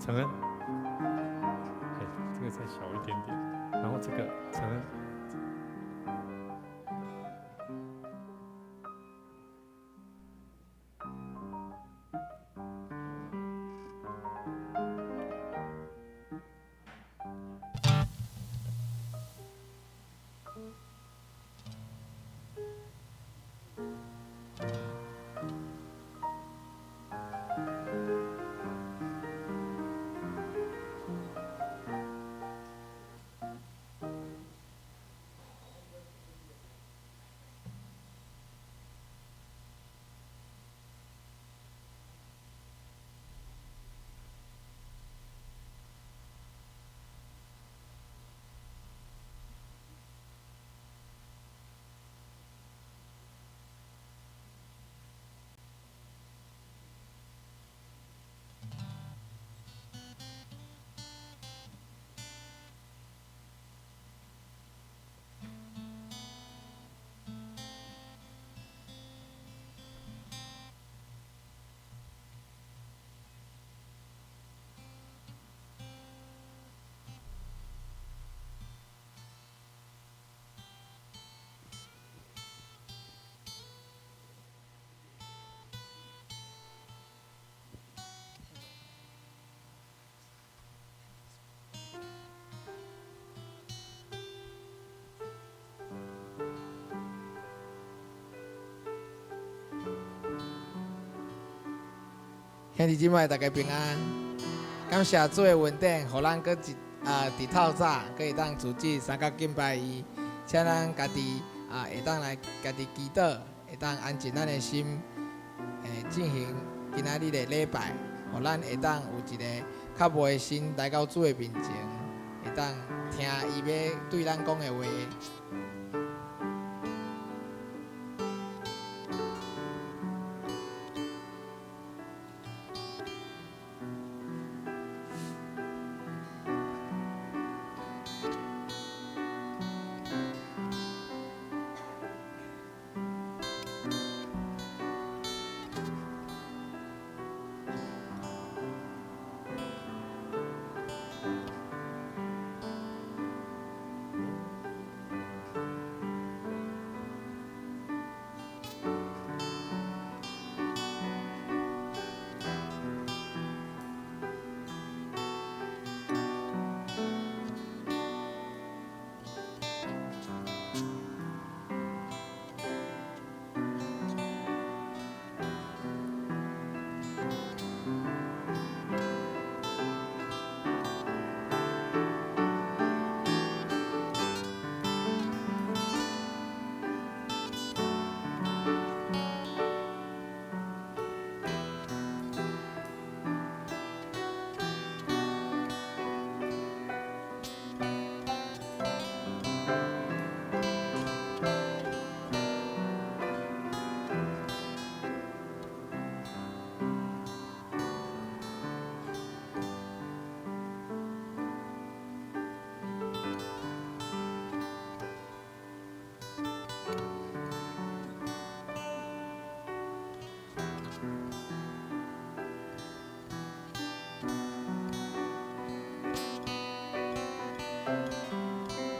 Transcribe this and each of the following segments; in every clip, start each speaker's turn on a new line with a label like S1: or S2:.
S1: 承恩，这个再小一点点，然后这个承恩。
S2: 兄弟姊妹，大家平安！感谢主的恩典，互咱伫透早，可会当组织三角敬拜伊，请咱家己会当来家己祈祷，会当安静咱的心，进行今仔日的礼拜，互咱会当有一个较无的心来到主的面前，会当听伊要对咱讲的话。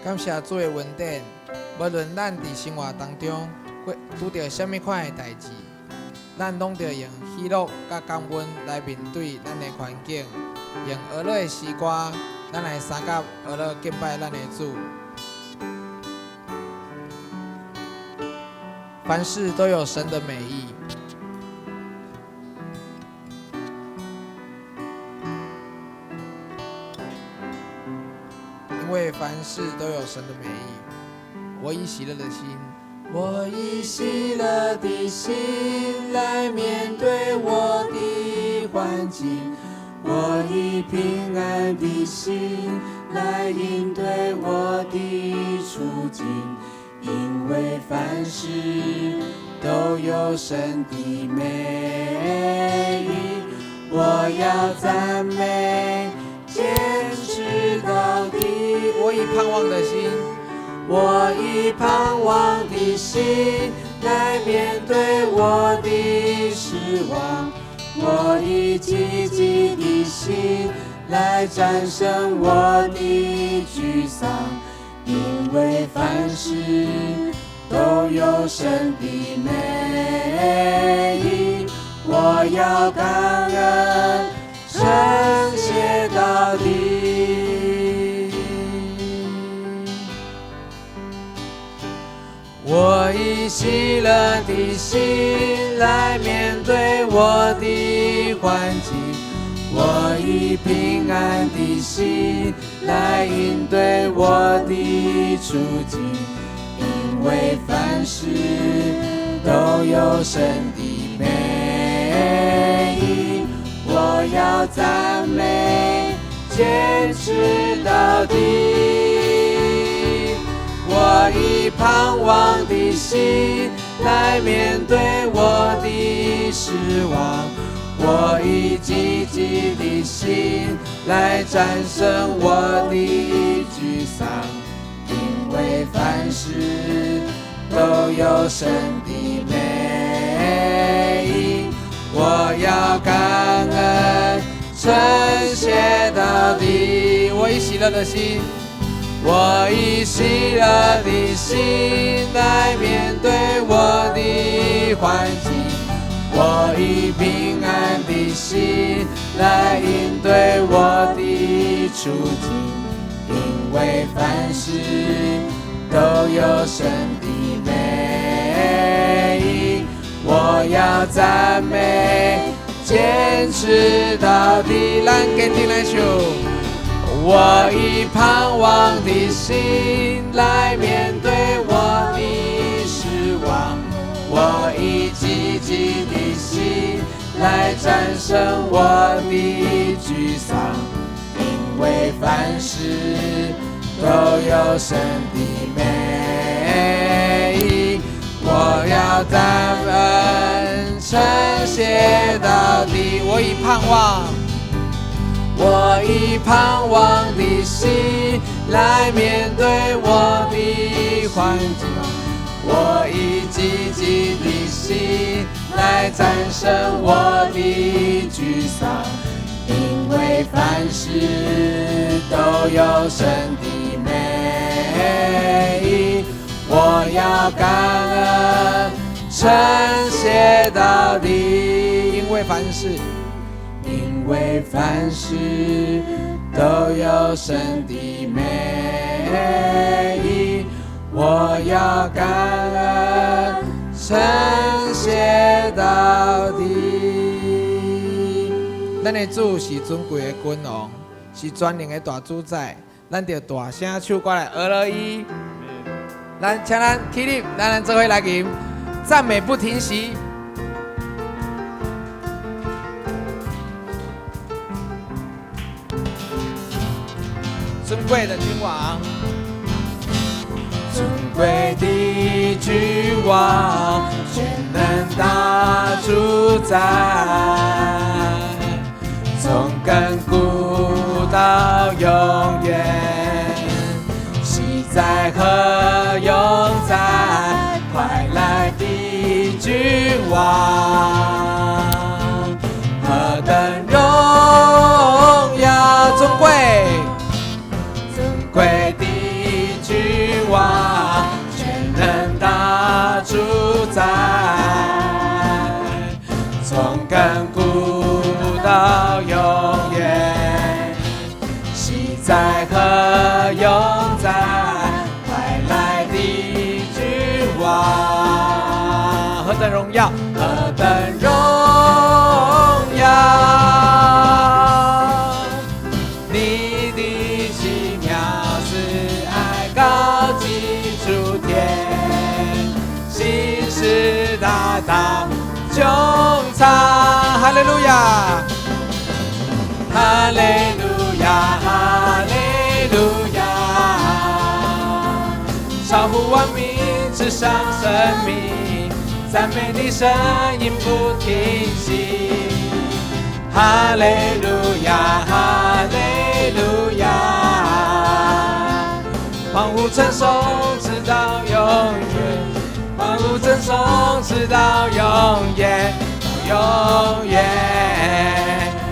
S2: 感谢主的恩典，无论咱伫生活当中拄到什么款的代志，咱拢着用喜乐甲感恩来面对咱的环境，用娱乐的诗歌，咱来三角娱乐敬拜咱的主。凡事都有神的美意。因为凡事都有神的美意。我以喜乐的心，
S3: 我以喜乐的心来面对我的环境，我以平安的心来应对我的处境，因为凡事都有神的美意，我要赞美，坚持到底。
S2: 我以盼望的心，
S3: 我以盼望的心来面对我的失望，我以积极的心来战胜我的沮丧，因为凡事都有神的美意，我要感恩，称谢到底。我以喜乐的心来面对我的环境，我以平安的心来应对我的处境，因为凡事都有神的美意，我要赞美，坚持到底。我以盼望的心来面对我的失望，我以积极的心来战胜我的沮丧，因为凡事都有神的美意，我要感恩，称谢到底。我以喜乐的心，我以喜乐的心来面对我的环境，我以平安的心来应对我的处境，因为凡事都有神的美意，我要赞美，坚持到底。咱坚定来唱。我以盼望的心来面对我的失望，我以积极的心来战胜我的沮丧，因为凡事都有神的美意，我要赞恩称谢到底。我以盼望，我以盼望的心来面对我的环境，我以积极的心来战胜我的沮丧，因为凡事都有神的美意，我要感恩，称谢到底。因为凡事，因为凡事都有神的美意，我要感恩，称谢到底。咱的主是尊贵的君王，是全能的大主宰，咱就大声唱歌来阿乐伊。咱请咱起立，咱做伙来吟赞美不停息。尊贵的君王，尊贵的君王，全能大主宰，从亘古到永远，昔在和永在，快来的君王，何等荣耀尊贵！贵的君王，全能大主宰，从亘古到永远，昔在和永在，快来的君王，何等荣耀，何等荣耀！大道穹苍，哈利路亚，哈利路亚，哈利路亚，超乎万民之上生命，赞美你声音不停息，哈利路亚，哈利路亚，欢呼称颂直到永远。欢呼称颂直到永远，到永远。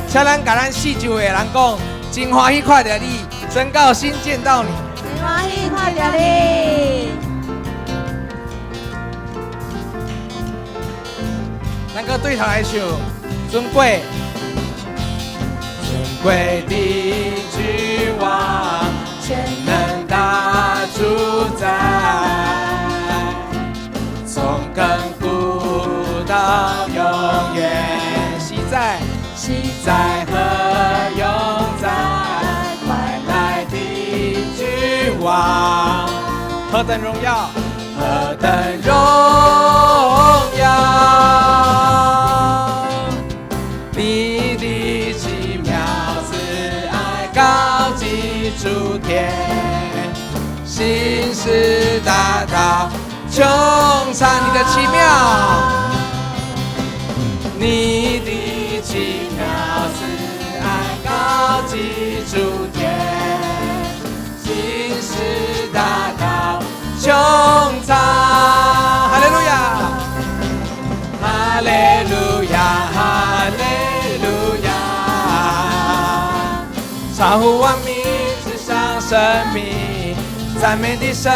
S3: 请咱甲咱四周的人讲，
S2: 真欢喜看到你，真高兴见到你。
S3: 真欢喜看到你。
S2: 咱搁对头来唱，尊贵。尊贵的君王，全能大主宰，从亘古到永远，昔在和永在，快来的君王，何等荣耀，何等荣耀！你的奇妙慈爱高及诸天，心事大道穹苍，你的奇妙，你的奇妙慈爱高及诸天，心事大道穹苍，哈利路亚，哈利路亚，哈利路亚，超乎万民之上生命，赞美的声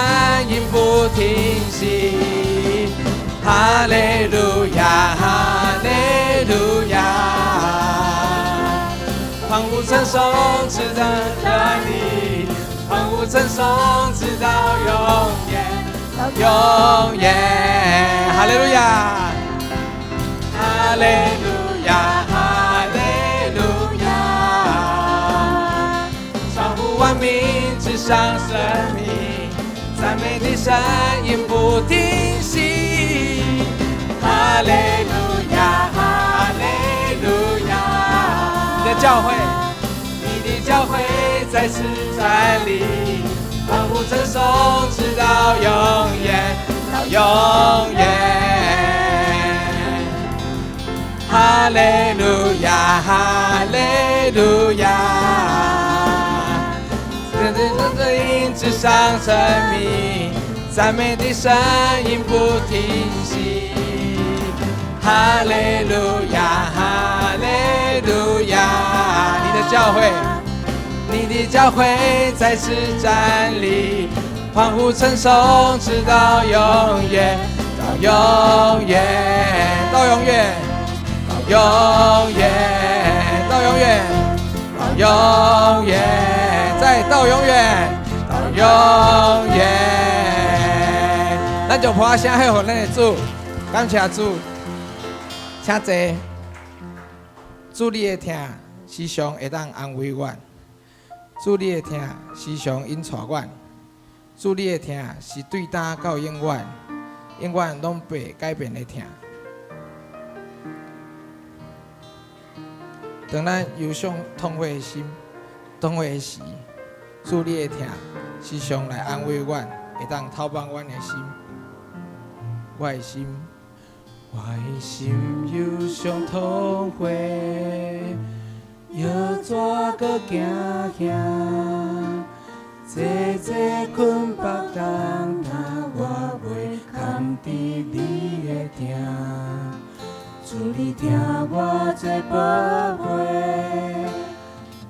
S2: 音不停息，哈利路亚，哈利路亚，欢呼称颂直到哪里，欢呼称颂直到永远，永远，哈利路亚，哈利路亚，哈利路亚，超乎万民之上生命，赞美的声音不停息，哈利路亚，哈利路亚，你的教会，你的教会在此站立，欢呼称颂直到永远，到永远，哈利路亚，哈利路亚，之上生命，赞美的声音不停息，哈利路亚，哈利路亚，你的教会，你的教会在此站立，欢呼称颂直到永远，到永远，到永远，到永远，到永远，到永远，再到永远，到永远。咱就把声许互咱的主，感谢主，请坐。主你的听，时常会当安慰阮；主你的听，时常引带阮；主你的听，是对答到永远，永远拢袂改变的听。当咱忧伤痛悔的心、痛悔的时，主你的听，时常来安慰阮，会当透放阮的心。我的心，我的心忧伤痛悔，要怎搁行行？坐坐困北东，若我袂堪伫你的听。主你听我做宝贝，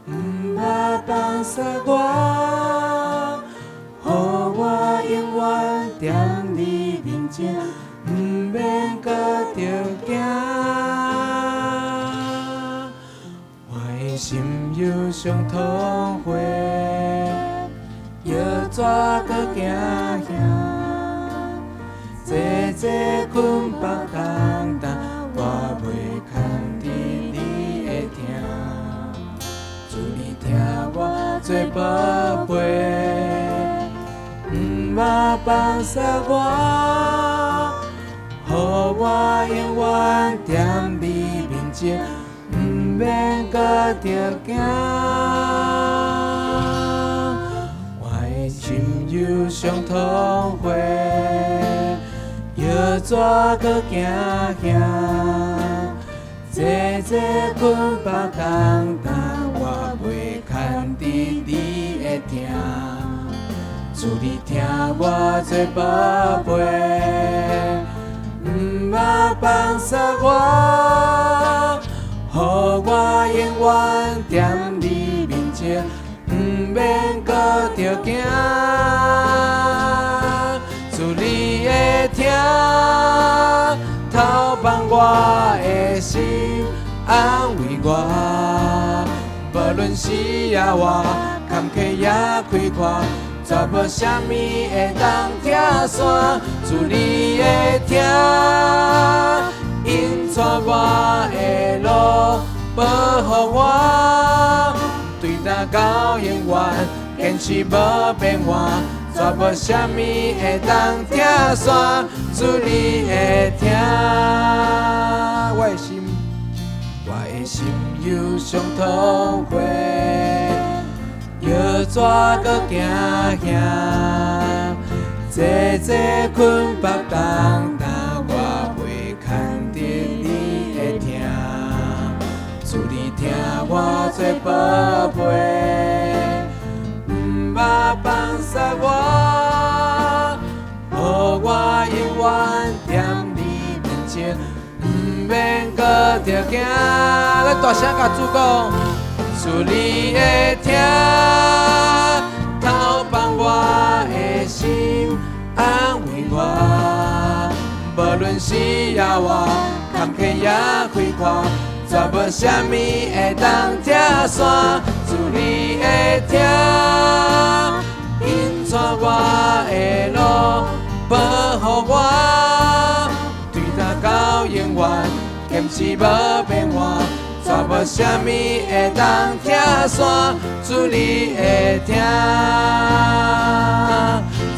S2: 毋捌放下我，予我永远踮你面前，毋免搁着惊。我的心忧伤痛悔，要怎搁行行？坐坐困北东东。我袂堪伫你的听，主你听我做宝贝，毋捌放下我，予我永远踮你面前，毋免搁着惊。我的心忧伤痛悔。要怎搁行行？坐坐困北东东，我袂堪伫你的听。主你听我做宝贝，毋捌放下我，予我永远踮你面前，
S3: 我的心，安慰我。无论是也我坎坷也开阔，绝无啥物会当拆散。主你的听，引带我的路，保护我，对答到永远，坚持无变化。绝无啥物会当拆散。主你会听，我的心。我的心有伤痛花，要怎搁行行？坐坐困北东，但我袂牵着你的听。主你听我做宝贝，毋捌放下我，予我永远踮你面前。免搁着惊，咱大声甲主讲，主你会听，透放我的心，安慰我。无论是也我坎坷也开阔，绝无啥物会当拆散。主你会听，引带我的路，保护我。到永远，坚持无变化，绝无啥物会当拆散。主你会听，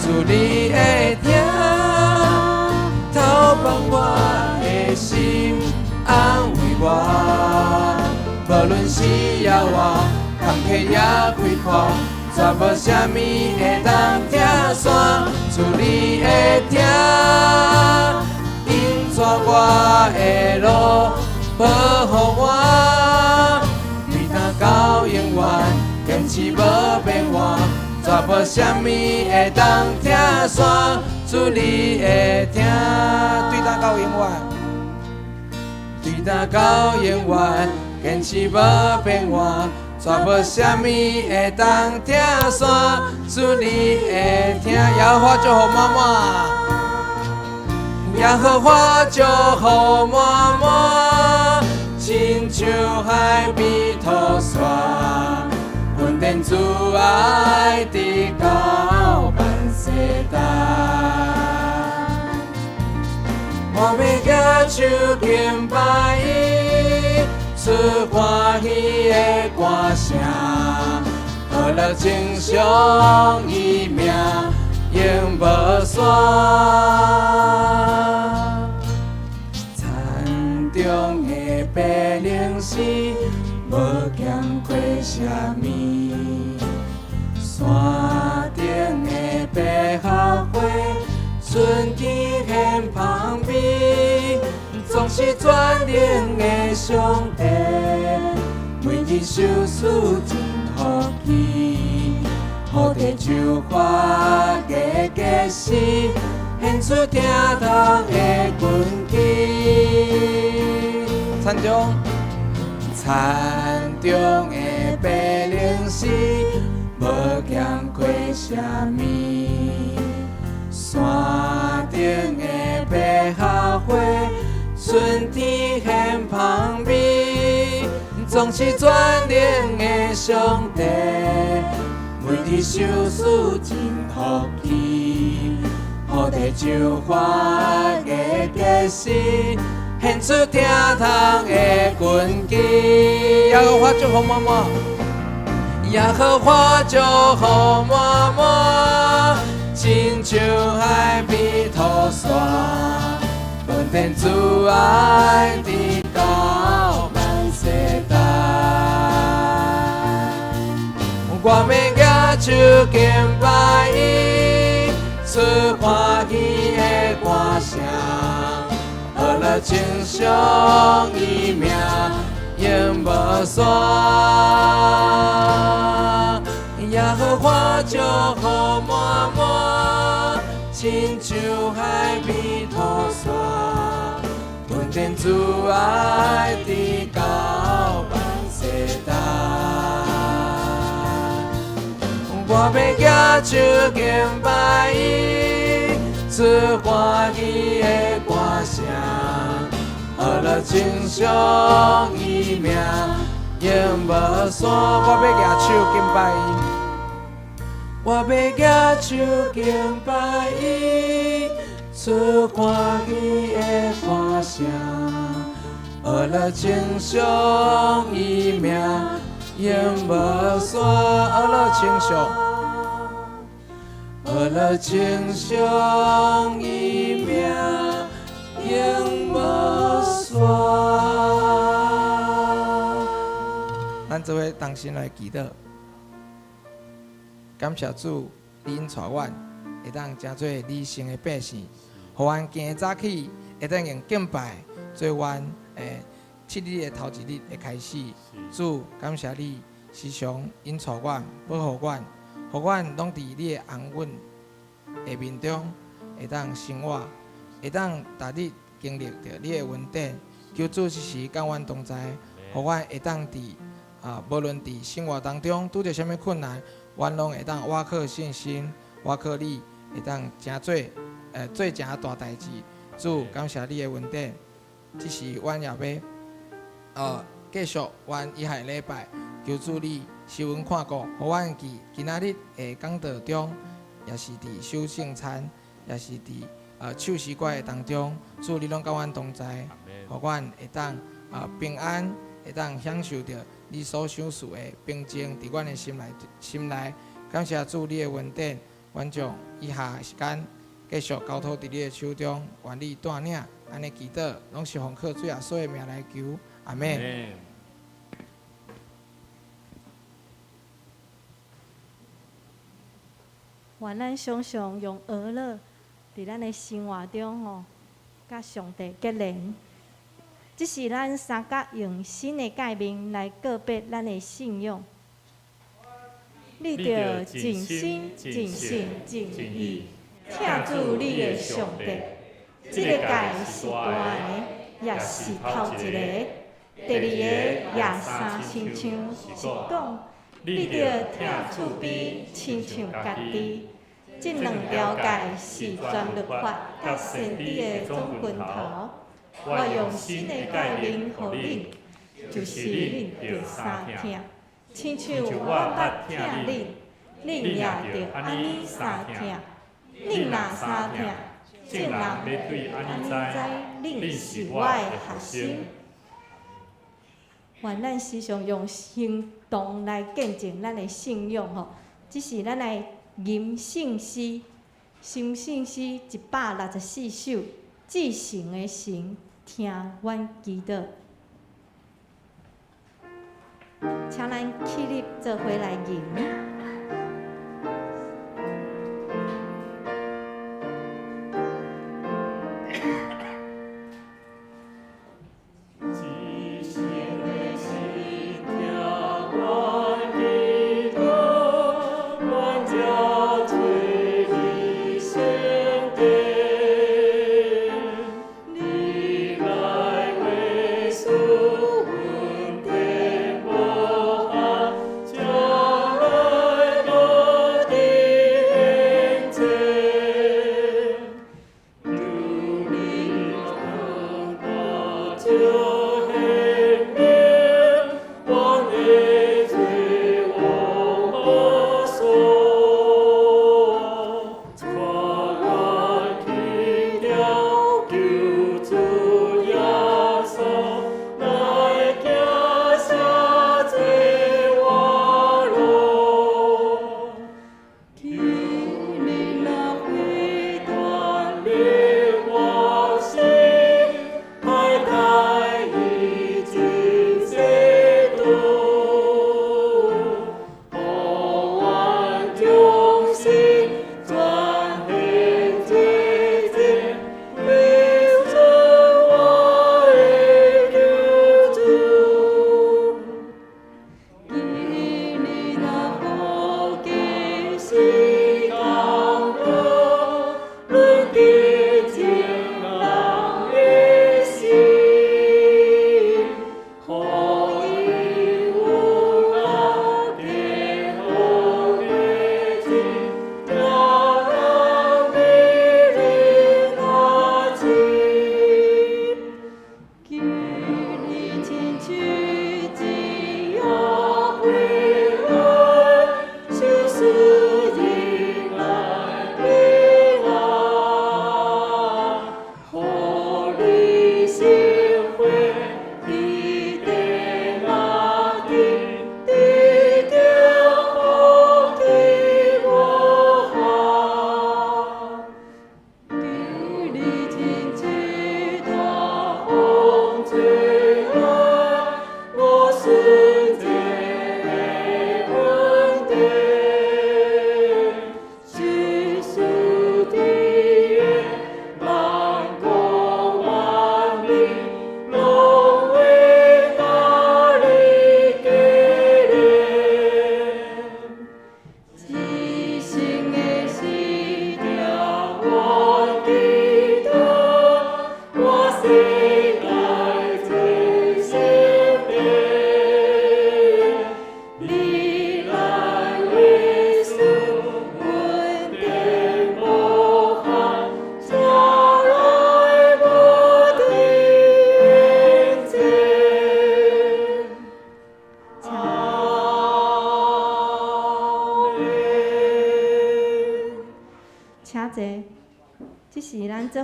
S3: 主你会听，透放我的心，安慰我。无论是也我坎坷也开阔，绝无啥物会当拆散。主你会听。带我的路，保护我，对答到永远，坚持无变化，绝无啥物会当拆散。主你会听，对答到永远，对答到永远，坚持无变化，绝无啥物会当拆散。主你会听，摇花就好妈妈。耶和华就好满满，亲像海边土沙，稳定主爱的高万世代。我要举手敬拜伊，出欢喜的歌声，何乐称颂伊名。永无散，田中的白灵丝，无欠缺啥物；山顶的百合花，春天现旁边，总是全能的上帝，每日受事真福气。好地就花加加时，献出疼痛的根基。田中的白灵丝，无欠缺啥物；山顶的百合花，春天现旁边，总是全能的上帝。每日受事真福气，好地就花加加时，献出疼痛的根基。耶和华祝福妈妈，耶和华祝福妈妈，亲像海边土沙，稳定主爱的高万世代。我要举手敬拜伊，出欢喜的歌声，何乐称颂伊名，永无散。耶和华祝福满满，亲像海边土沙，稳定主爱的高万世代。我要举手敬拜伊，出欢喜的歌声，何
S2: 了亲像伊命永无散。我要举手敬拜伊，我要举手敬拜伊，出欢喜的歌声。了亲像伊命永无散，了亲像。了亲像伊命永无散。咱做伙同心来祈祷，感谢主，你因带阮会当成做理性的百姓，互阮今日早起会当用敬拜做阮7日的头一日的开始。主，感谢你时常因带阮，保护阮。互阮拢伫你的安稳的面中，会当生活，会当逐日经历着你的恩典。求主即时甲阮同在，互阮会当伫无论伫生活当中拄着啥物困难，阮拢会当倚靠信心，倚靠你，会当真做真大代志。主，感谢你的恩典。即时阮也要继续阮以下礼拜，求主你受阮看顾，互阮今仔日的讲道中，也是伫守圣餐，也是伫唱诗歌的当中，主你拢甲阮同在，互阮会当平安，会当享受着你所赏赐的平静伫阮的心内。感谢主你的恩典，阮将以下的时间继续交托伫你的手中，愿你带领，安尼祈祷，拢是奉靠主耶稣的名来求，阿门。
S4: 愿咱常常用娱乐伫咱的生活中吼，甲上帝结连。这是咱三角用新的界面来告别咱的信仰。你着尽心、尽性、尽意，听主你的上帝。这个界是大的，也是头一个。第二个也三亲像是讲。你着听厝边，亲像家己。这两条界是全律法甲先知的总拳头。我用新的界面互恁，就是恁着三听，亲像我捌听恁，恁也着安尼三听。恁若三听，众人要对安尼知恁是我的学生。愿咱时常用行动来见证咱的信仰吼，这是咱的吟圣诗，吟圣诗164首，至诚的诚，听阮祈祷。请咱起立做伙来吟。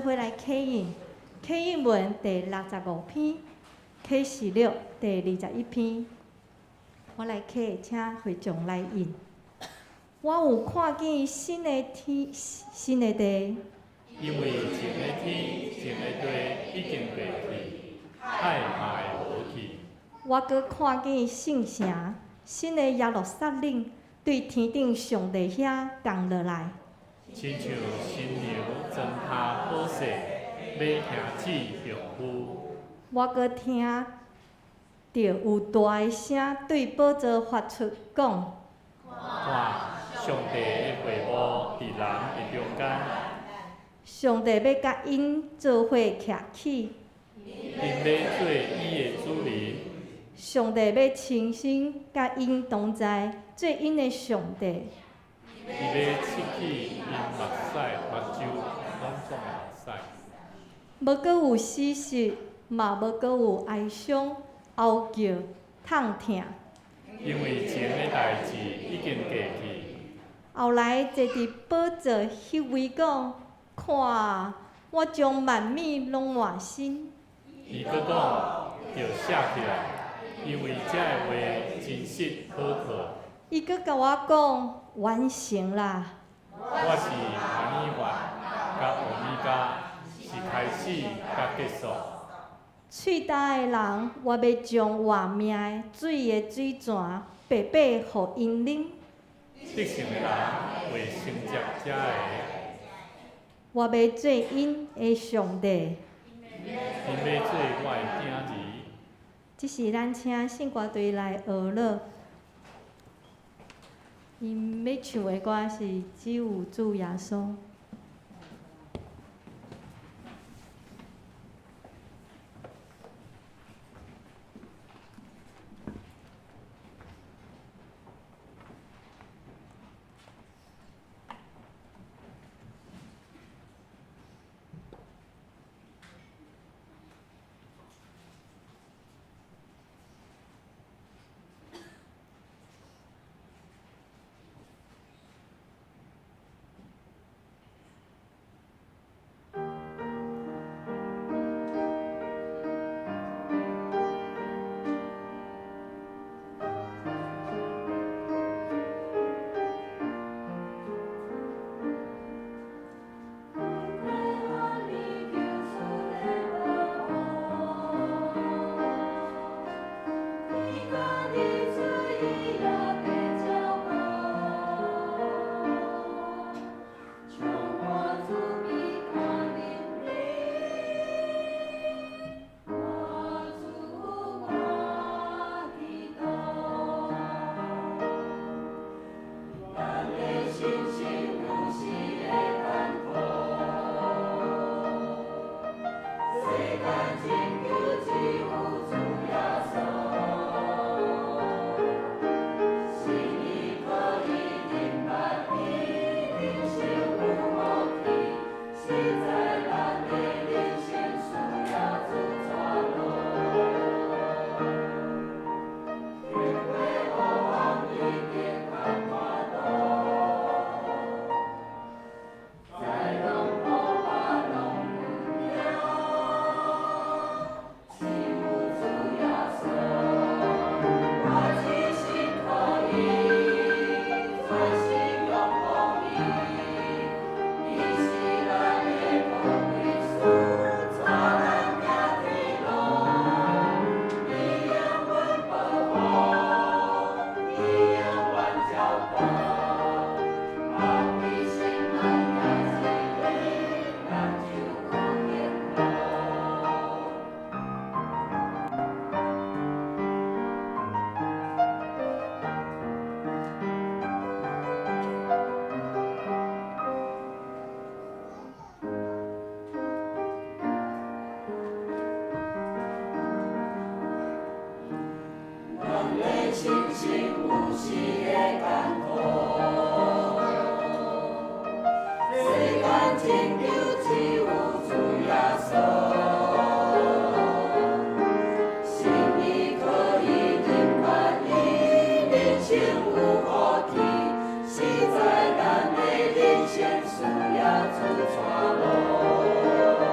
S4: 伙来启应。启应文第65篇，启示录第21篇。我来启，请会众来应。我有看见新的天、新的地，
S1: 因为前的天、前的地已经过去，海嘛会无去。
S4: 我阁看见圣城、新的耶路撒冷对天顶上帝遐降落来，
S1: 亲像新娘装下宝石，要行子用夫。
S4: 我阁听着有大个声对宝座发出讲：
S1: 看，上帝的会幕伫人的中间，
S4: 上帝要甲因做伙徛起，
S1: 因要做伊的主人。
S4: 上帝要亲身甲因同在，做因的上帝。
S1: 伊要拭去因目屎、目睭拢总的目屎。
S4: 无阁有死实，嘛无阁有哀伤、嗷叫、痛疼。
S1: 因为前的代志已经过去。
S4: 后来坐伫宝座迄位讲：看啊，我将万米拢换新。
S1: 伊搁讲要写起来，因为遮的话真实可靠。
S4: 伊阁甲我讲：完成啦！
S1: 我是阿米法甲欧米伽，是开始甲结束。
S4: 喙焦的人，我要将活命的水的水泉白白互因啉。
S1: 得胜的人会承接遮的，
S4: 我要做因的上帝。
S1: 因要做我的囝儿。
S4: 这是咱请圣歌队来学了。因要唱的歌是《只有主耶稣》。
S3: 实在咱的人生需要主带路。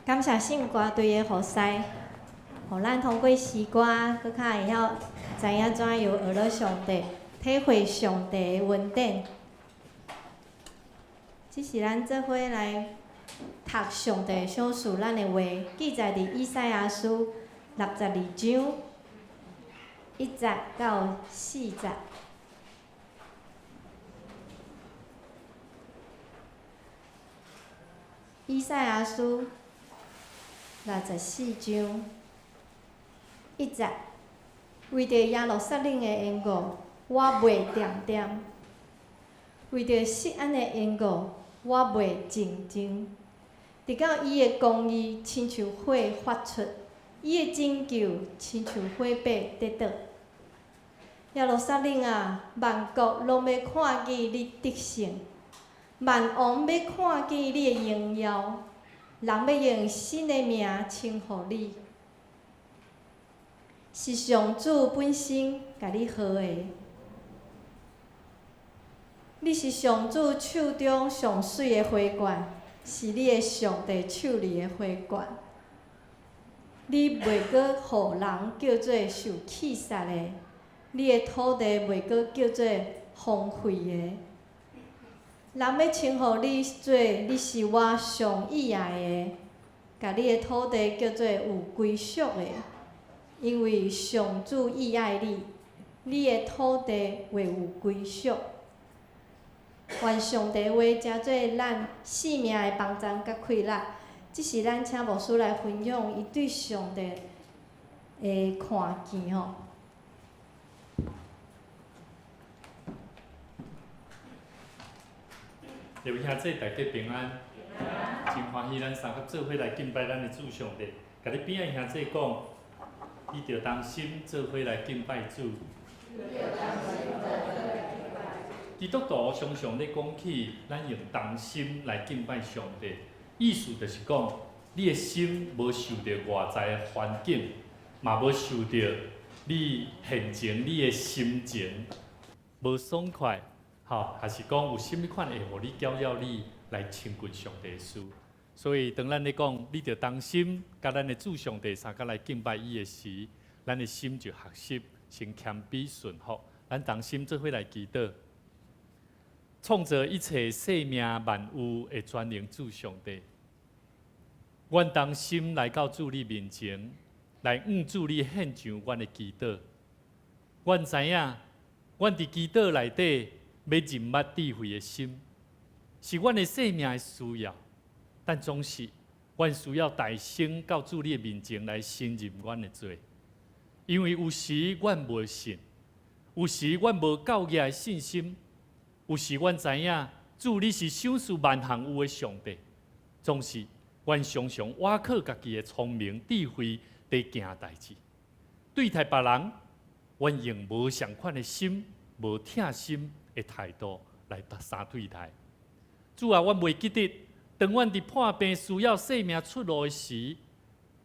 S4: 感谢圣歌队的服侍，互咱通过诗歌，搁较会晓知影怎样学了上帝，体会上帝的恩典。这是咱做伙来读上帝赏赐咱的话，记载伫以赛亚书62章1节到4节。以赛亚书64章1节，为着耶路撒冷的缘故，我袂惦惦；为着锡安的缘故，我袂静静。直到伊的公义亲像火发出，伊的拯救亲像火把得倒。耶路撒冷啊，万国拢要看见你得胜。万王要看见你的荣耀，人要用新的名称呼你，是上主本身甲你号的。你是上主手中上水的花冠，是你的上帝手里的花冠。你袂阁互人叫做受气杀的，你的土地袂阁叫做荒废的。人要称呼你做你是我上喜爱的，甲你的土地叫做有归属的，因为上主喜爱你，你的土地会有归属。愿上帝话成做咱性命的帮助甲快乐，这是咱请牧师来分享伊对上帝的看见吼。
S1: 各位兄弟，大家平安，真欢喜咱三个做伙来敬拜咱的主上帝。甲你边仔兄弟讲，你着当心做伙来敬拜主。基督徒常常咧讲起，咱用当心来敬拜上帝，意思就是讲，你的心无受到外在的环境，嘛无受到你现前你的心情无爽快。还是讲有甚物款会互你搅扰你来亲近上帝的事，所以当咱咧讲，你着当心，甲咱的主上帝三甲来敬拜伊的时，咱的心就学习先谦卑顺服，咱当心做伙来祈祷，创造一切生命万物的全能主上帝。阮当心来到主你面前，来向主你献上阮的祈祷。阮知影，阮伫祈祷内底。要认捌智慧的心，是阮的生命的需要，但总是阮需要大声到主你的面前来承认阮的罪，因为有时阮无信，有时阮无够额的信心，有时阮知影主你是赏赐万项有的上帝，总是阮常常倚靠家己的聪明智慧在行代志，对待别人，阮用无相款的心，无疼心的态度来相对待。主啊，阮袂记得，当阮伫破病需要生命出路的时，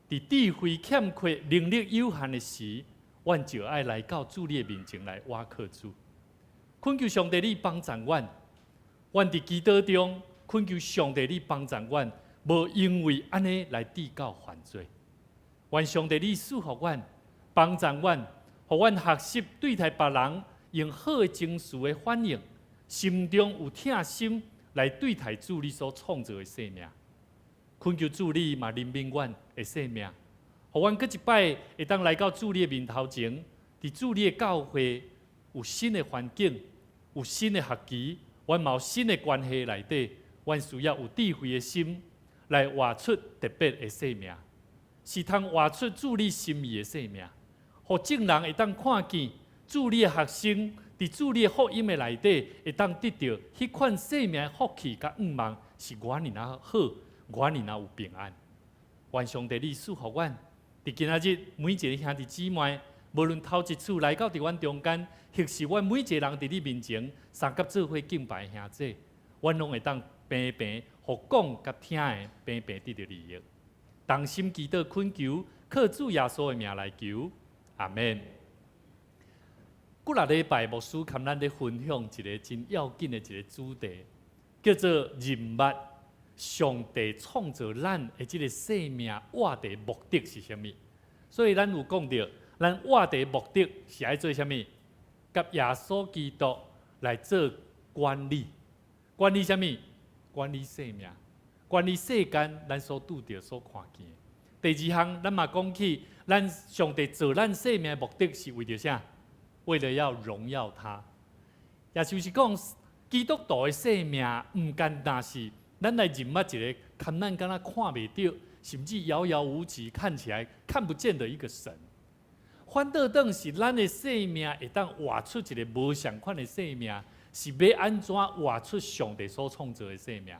S1: 伫智慧欠缺、能力有限的时，阮就爱来到主你的面前来倚靠主，恳求上帝你帮助阮。阮伫祈祷中恳求上帝你帮助阮，无因为安尼来递到犯罪。愿上帝你赐福阮，帮助阮，互阮学习对待别人。用好的情绪的反应，心中有疼心来对待主你所创造的生命。恳求主你嘛怜悯阮的生命，互阮搁一摆会当来到主你的面头前，伫主你的教会有新的环境，有新的学期，阮嘛有新的关系内底，阮需要有智慧的心来活出特别的生命，是通活出主你心意的生命，互众人会当看见主你的学生伫主你的福音的内底，会当得到迄款生命的福气甲愿望，是我尔那好，我尔那有平安。愿上帝你赐福阮，伫今仔日每一个兄弟姊妹，无论头一次来到伫阮中间，或是阮每一个人伫你面前三甲做伙敬拜兄弟，阮拢会当平平，互讲甲听的平平得到利益。同心祈祷恳求，靠主耶稣的名来求，阿门。过六礼拜牧师跟咱咧分享一个真要紧的一个主题，叫做人物。上帝创造咱的这个生命活的目的是啥物？所以咱有讲到，咱活的目的是爱做啥物？甲耶稣基督来做管理，管理啥物？管理生命，管理世间咱所拄着、所看见。第二项，咱嘛讲起，咱上帝造咱生命的目的是为着啥？为了要荣耀他。也就是讲，基督徒的生命唔简单是。咱来人物一个，看咱敢若看袂到，甚至遥遥无期，看起来看不见的一个神。反倒等是咱的生命会当活出一个无相款的生命，是要安怎活出上帝所创造的生命？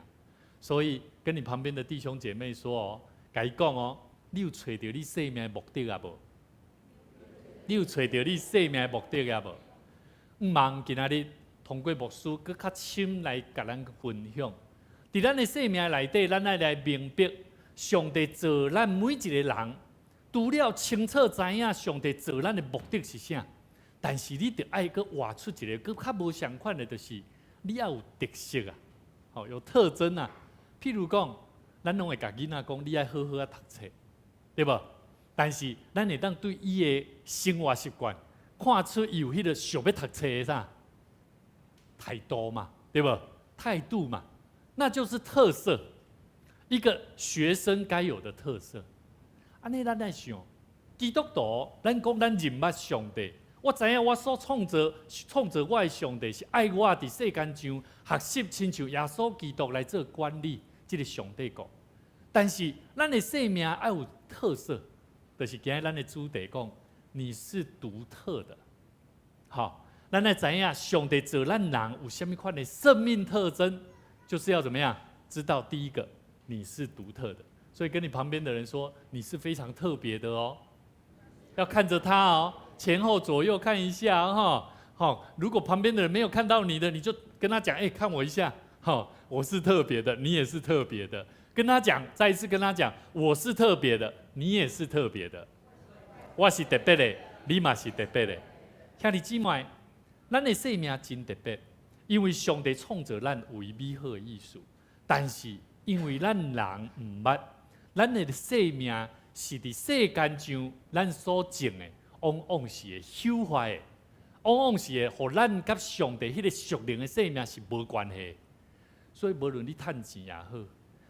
S1: 所以跟你旁边的弟兄姐妹说哦，甲伊讲哦，你有找到你生命的目的啊无？你有找到你生命的目的啊无？毋茫今仔日通过牧师搁较深来甲咱分享。伫咱的生命内底，咱爱来明白上帝造咱每一个人，除了清楚知影上帝造咱的目的是啥，但是你着爱搁活出一个搁较无相款的，就是你要有特色啊，吼，有特征啊。譬如讲，咱拢会甲囡仔讲，你爱好好啊读册，对无？但是咱会当对伊的生活习惯看出伊有迄个想要读册的啥态度嘛，对无？态度嘛。那就是特色，一个学生该有的特色。安尼咱来想，基督徒，咱讲咱认捌上帝，我知影我所创造我的上帝是爱我伫世间上学习，亲像耶稣基督来做管理这个上帝国。但是咱的生命要有特色，就是今日咱的主题讲，你是独特的。好，咱来知影上帝造咱人有啥物款的生命特征。就是要怎么样？知道第一个，你是独特的，所以跟你旁边的人说，你是非常特别的哦。要看着他哦，前后左右看一下哈。好，如果旁边的人没有看到你的，你就跟他讲，看我一下，好，我是特别的，你也是特别的。跟他讲，再一次跟他讲，我是特别的，你也是特别的。我是特别的，你嘛是特别的。兄弟姊妹，咱的生命真特别。因为上帝创造咱有美好的意思，但是因为咱人毋捌，咱的生命是伫世间上咱所种的，往往是会朽坏的，往往是会互咱甲上帝迄个属灵的生命是无关系的。所以无论你趁钱也好，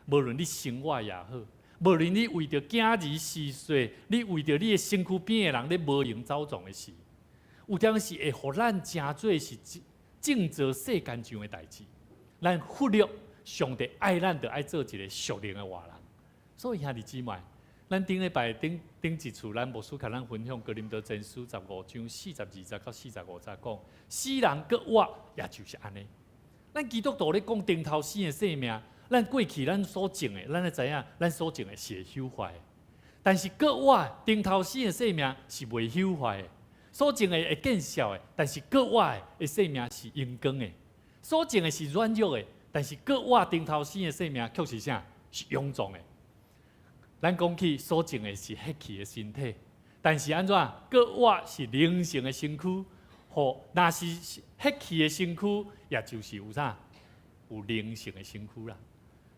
S1: 无论你生活也好，无论你为着囝儿逝世，你为着你的身躯边的人咧无闲走动的事，有当时会互咱真做是。正做世间上的代志，咱忽略上帝爱咱，就爱做一个属灵的活人。所以兄弟姊妹，咱顶礼拜顶一次，咱牧师甲咱分享《哥林多前书》15章42节到45节讲，死人搁活，也就是安尼。咱基督徒咧讲顶头生的生命，咱过去咱所种的，咱咧知影，咱所种的是会朽坏的。但是搁活顶头生的生命是袂朽坏的。所种的会见效的，但是搁活的生命是阳光的；所种的是软弱的，但是搁活顶头生的生命却是啥？是勇壮的。咱讲起所种的是血气的身体，但是安怎？搁活是灵性的身躯，或若是血气的身躯，也就是有啥？有灵性的身躯啦。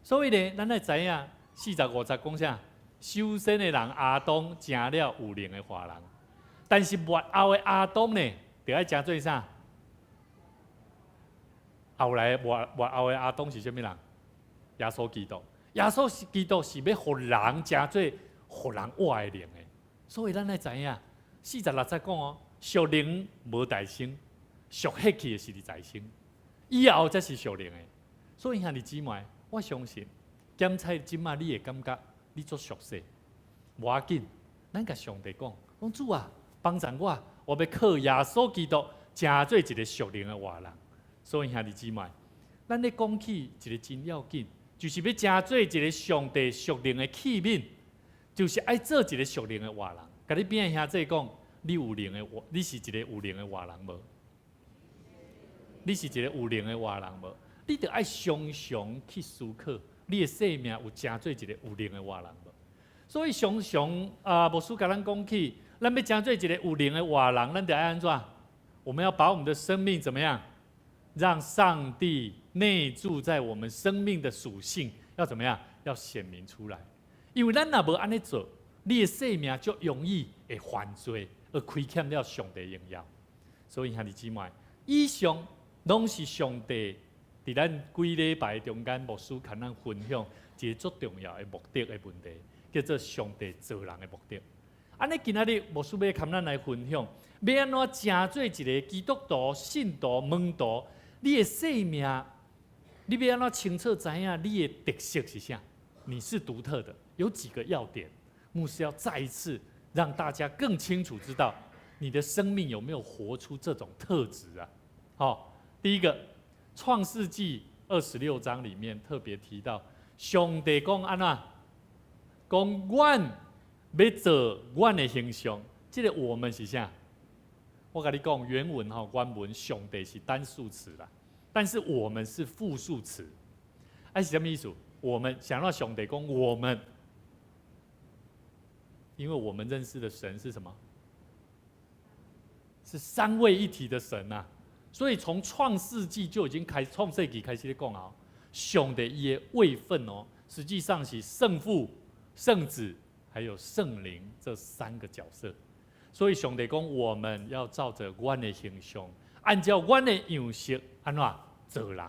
S1: 所以呢，咱来知影45节讲啥？首先的人亚当成了有灵的活人。但是末后的亚当呢，就爱诚做啥？后来末后的亚当是啥物人？耶稣基督。耶稣基督是要互人诚做互人活的灵的。所以咱爱知影，46节讲哦，属灵无代生，属血气的是伫在生。以后才是属灵的。所以兄弟姊妹，我相信检测即马你会感觉你做熟悉，无要紧，咱甲上帝讲主啊，帮助我要靠耶稣基督，成做一个属灵的活人。所以兄弟姊妹，咱咧讲起一个真要紧，就是要成做一个上帝属灵的器皿，就是爱做一个属灵的活人。甲你边的兄弟讲，你有灵的活，你是一个有灵的活人无？你是一个有灵的活人无？你着爱常常去思考，你的生命有成做一个有灵的活人无？所以常常牧师甲咱讲起，咱要成做一个有灵的活人，咱得爱安怎？我们要把我们的生命怎么样？让上帝内住在我们生命的属性要怎么样？要显明出来。因为咱若无安尼做，你的生命就容易会犯罪，而亏欠了上帝荣耀。所以兄弟姊妹，以上拢是上帝伫咱几礼拜中间牧师跟咱分享一个最重要的目的的问题，叫做上帝造人的目的。安尼今仔日牧师要跟咱来分享，要安怎成做一个基督徒、信徒、门徒，你的生命，你要安怎清楚知影你的特色是啥？你是独特的，有几个要点，牧师要再一次让大家更清楚知道你的生命有没有活出这种特质啊？好，第一个，《创世纪》26章里面特别提到，上帝讲安怎？讲阮要做阮的形象，这个我们是啥？我跟你讲，原文原文上帝是单数词啦，但是我们是复数词。是什么意思？我们想让上帝讲我们，因为我们认识的神是什么？是三位一体的神啊！所以从创世纪就已经创世纪开始在讲啊，上帝伊的位分实际上是圣父、圣子还有圣灵这三个角色。所以上帝讲，我们要照着阮的形象，按照阮的样式安怎做人。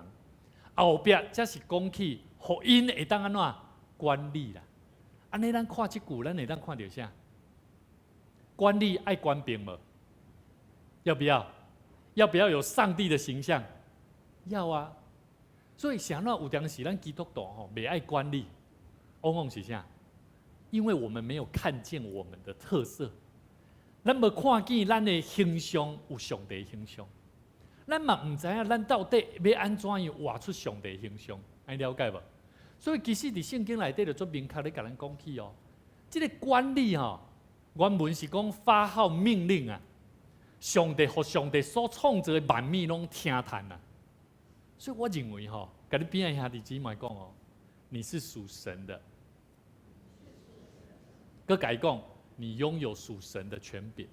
S1: 后壁才是讲起福音会当安怎管理啦。安尼咱看这句，咱会当看到啥？管理爱官兵无？要不要？要不要有上帝的形象？要啊。所以想到有当时咱基督徒袂爱管理，往往是啥？因为我们没有看见我们的特色。咱无看见咱的形象有上帝的形象，咱嘛唔知影咱到底要安怎样活出上帝的形象，你了解无？所以其实伫圣经内底就做明确咧，甲咱讲起这个管理原文是讲发号命令啊，上帝所创造的万物拢听谈啊。所以我认为甲你边的兄弟姊妹讲你是属神的，佮甲伊讲。你拥有属神的权柄，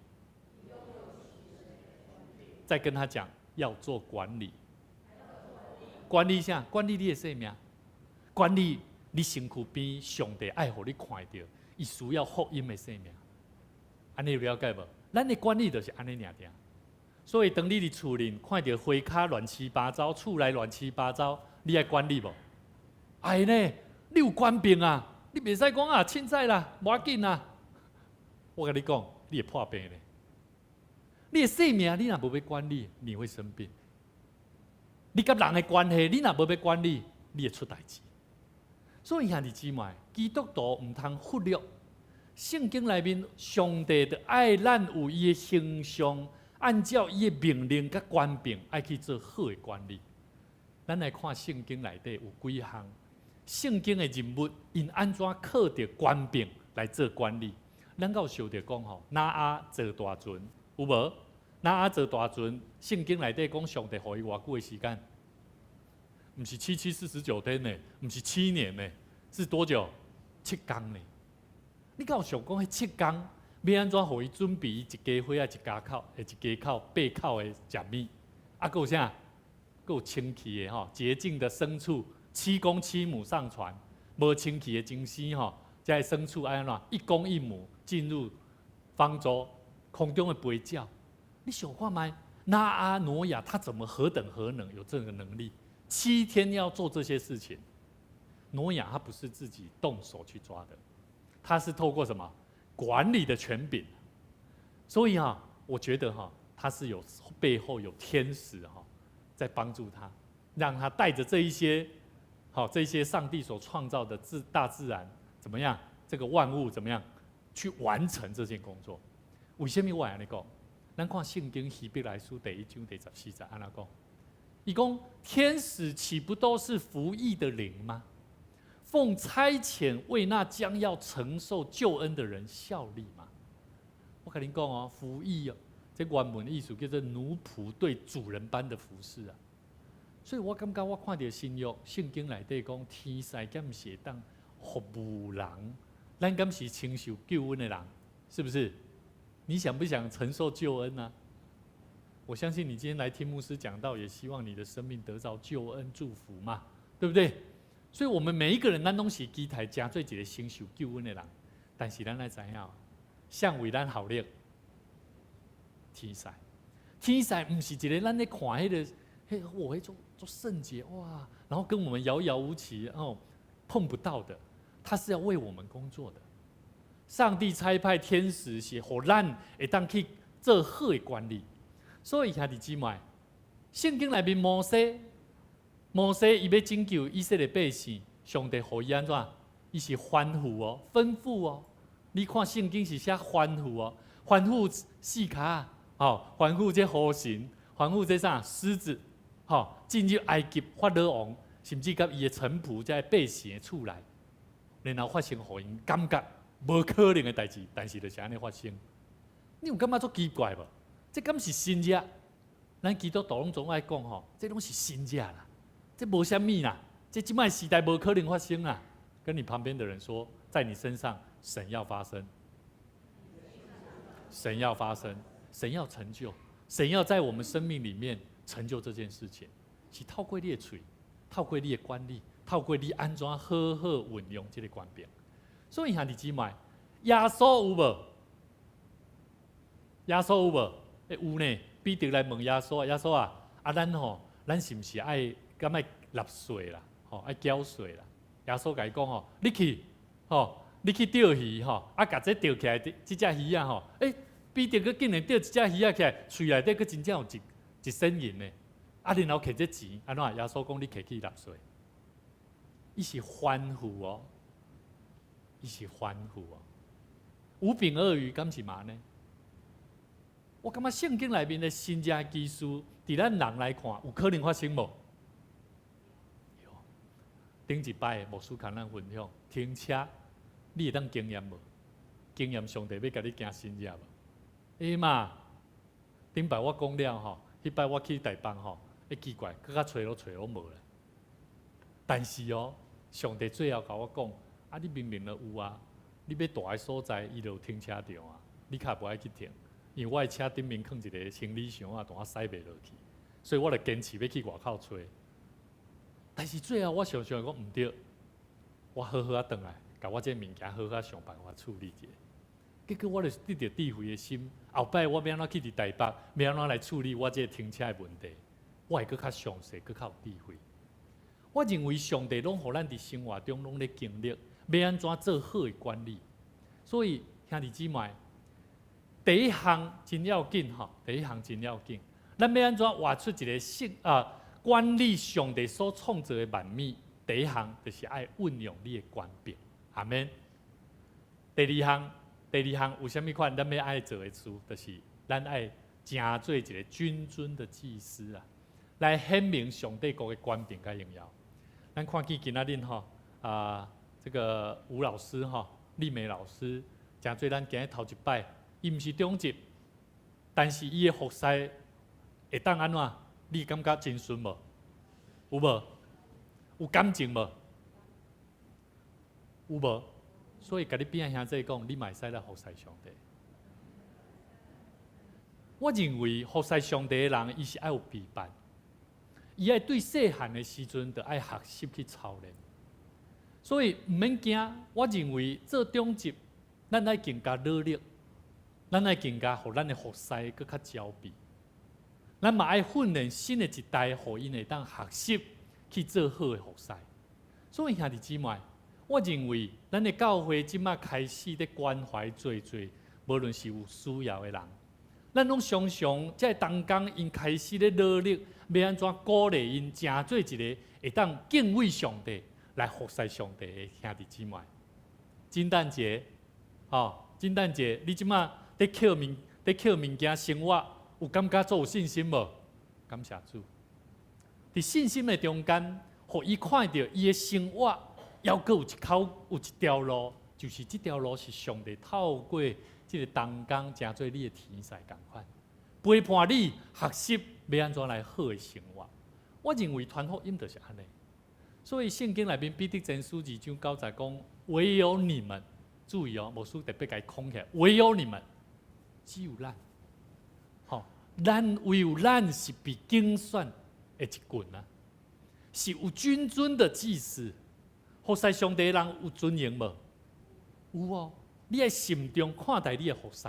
S1: 再跟他讲要做管理，管理啥？管理你的生命，管理你身躯边上帝爱互你看到，伊需要福音的生命。安尼有了解无？咱的管理就是安尼尔。所以当你伫厝里看到花卡乱七八糟，厝内乱七八糟，你爱管理无？哎呢，你有官兵啊，你袂使讲凊彩啦，无要紧啦。我跟你讲，你会破病咧。你的生命，你若无要管理，你会生病。你甲人的关系，你若无要管理，你会出代志。所以兄弟姊妹，基督徒唔通忽略圣经内面上帝的爱咱有伊的形象，按照伊的命令甲权柄，爱去做好的管理。咱来看圣经内底有几项圣经的人物，因安怎靠着权柄来做管理。咱有想着讲拿阿做大船有无？拿阿做大船，圣经内底讲上帝予伊偌久的时间？不是749天呢，不是7年呢，是多久？7天呢？你敢有想讲迄7天要安怎予伊准备一家伙一家口，一家口8口的食物？还有啥？还有清气的洁净的牲畜，7公7母上船，无清气的精丝这牲畜安怎1公1母进入方舟，空中的飞鸟，你想看吗？拿阿挪亚他怎么何等何能有这个能力？7天要做这些事情。挪亚他不是自己动手去抓的，他是透过什么管理的权柄。所以我觉得他是有背后有天使在帮助他。让他带着这一些，这一些上帝所创造的大自然怎么样？这个万物怎么样去完成这件工作？为什么我安尼讲？咱看圣经希伯来书第1章第14节安怎讲？伊讲天使岂不都是服役的灵吗？奉差遣为那将要承受救恩的人效力吗？我跟您讲哦，服役哦，这原文的意思叫做奴仆对主人般的服侍啊。所以我感觉我看到新约圣经内底讲，天使敢不是当服务人，咱敢是承受救恩的人，是不是？你想不想承受救恩呢？我相信你今天来听牧师讲道，也希望你的生命得到救恩祝福嘛，对不对？所以我们每一个人，咱拢是基台加做一个承受救恩的人，但是咱来知影，像为咱效力天使，天使不是一个咱咧看迄个，迄做圣洁哇，然后跟我们遥遥无期碰不到的，他是要为我们工作的。上帝差派天使是互咱会当去做好的管理。所以兄弟姊妹，圣经内面摩西伊要拯救以色列百姓，上帝予伊安怎？伊是吩咐哦，吩咐哦。你看圣经是写吩咐哦，吩咐四脚，吩咐这河神，吩咐这啥狮子，进入埃及法老王，甚至甲伊的臣仆在百姓的厝内，然后发生互因感觉无可能的代志，但是就是安尼发生。你有感觉足奇怪无？这敢是新约？咱基督徒拢总爱讲这拢是新约啦，这无啥物啦，这即摆时代无可能发生啦。跟你旁边的人说，在你身上，神要发生，神要发生，神要成就，神要在我们生命里面成就这件事情，是透过你的嘴，透过你的管理，透过你安怎好好运用这个权柄。所以兄弟姊妹，耶稣有无？耶稣有无？有呢。彼得来问耶稣啊，耶稣啊，咱是不是爱敢爱纳税啦？爱缴税啦？耶稣甲伊讲你去钓鱼甲这钓起来，这只鱼啊彼得佫竟然钓一只鱼起来，喙内底佫真正有一身银呢。然后摕这钱，安怎？耶稣讲你摕去纳税，伊是欢呼哦，伊是欢呼哦。5饼2鱼敢是嘛呢？我感觉圣经内面的新约基础，伫咱人来看，有可能发生无？有。顶一摆牧师跟咱分享，停车，你会当经验无？经验上帝要甲你行新约无？嘛，顶摆我讲了迄摆我去台北奇怪，搁较找拢无咧。但是上帝最后甲我讲，你明明就有啊，你要大个所在，伊就有停车场啊，你较无爱去停。因为我的车顶面放一个行李箱但我驶袂落去，所以我就坚持要去外口找。但是最后我想想讲唔对，我好好转来，甲我这物件好好想办法处理一下。结果我就得到智慧的心，后摆我要安怎去伫台北，要安怎来处理我这停车的问题，我会更较详细，更较有智慧。我认为上帝拢互咱伫生活中拢咧经历，要安怎做好的管理。所以兄弟姊妹。第一项真要紧第一项真要紧。咱要安怎画出一个管理上帝所创造的万物？第一项就是爱运用你的权柄，阿免。第二项有啥物款？咱要爱做的事，就是咱爱成做一个君尊的祭司啊，来显明上帝国的权柄甲荣耀。咱看见今仔日这个吴老师丽美老师，诚做咱今日头一摆。伊毋是中级，但是伊的服侍会当安怎？你感觉真顺无？有无？有感情无？有无？所以甲你边仔兄弟讲，你嘛会使来服侍上帝。我认为服侍上帝的人，伊是爱有备办，伊爱对细汉的时阵，就爱学习去操练。所以毋免惊，我认为做中级，咱爱更加努力。咱爱更加，互咱的服侍更较焦备。咱嘛爱训练新的一代，互因会当学习去做好的服侍。所以兄弟姊妹，我认为咱的教会即马开始咧关怀做，无论是有需要的人，咱拢常常在当工因开始咧努力，要安怎鼓励因成做一个会当敬畏上帝来服侍上帝的兄弟姊妹。圣诞节，圣诞节，你即马在捡物件生活，有感觉做有信心无？感谢主。伫信心的中间，互伊看到伊的生活，还阁有一条路，就是这条路是上帝透过这个当工，成做你的天使共款，陪伴你学习要安怎来好的生活。我认为传福音就是安尼。所以圣经内面彼得前书2章9节讲，唯有你们，注意牧师特别甲伊空起来，唯有你们，只有咱，唯有咱是被拣选的一群啊，是有君尊的祭司，服侍上帝的人有尊严无？有哦，你爱心中看待你的服侍，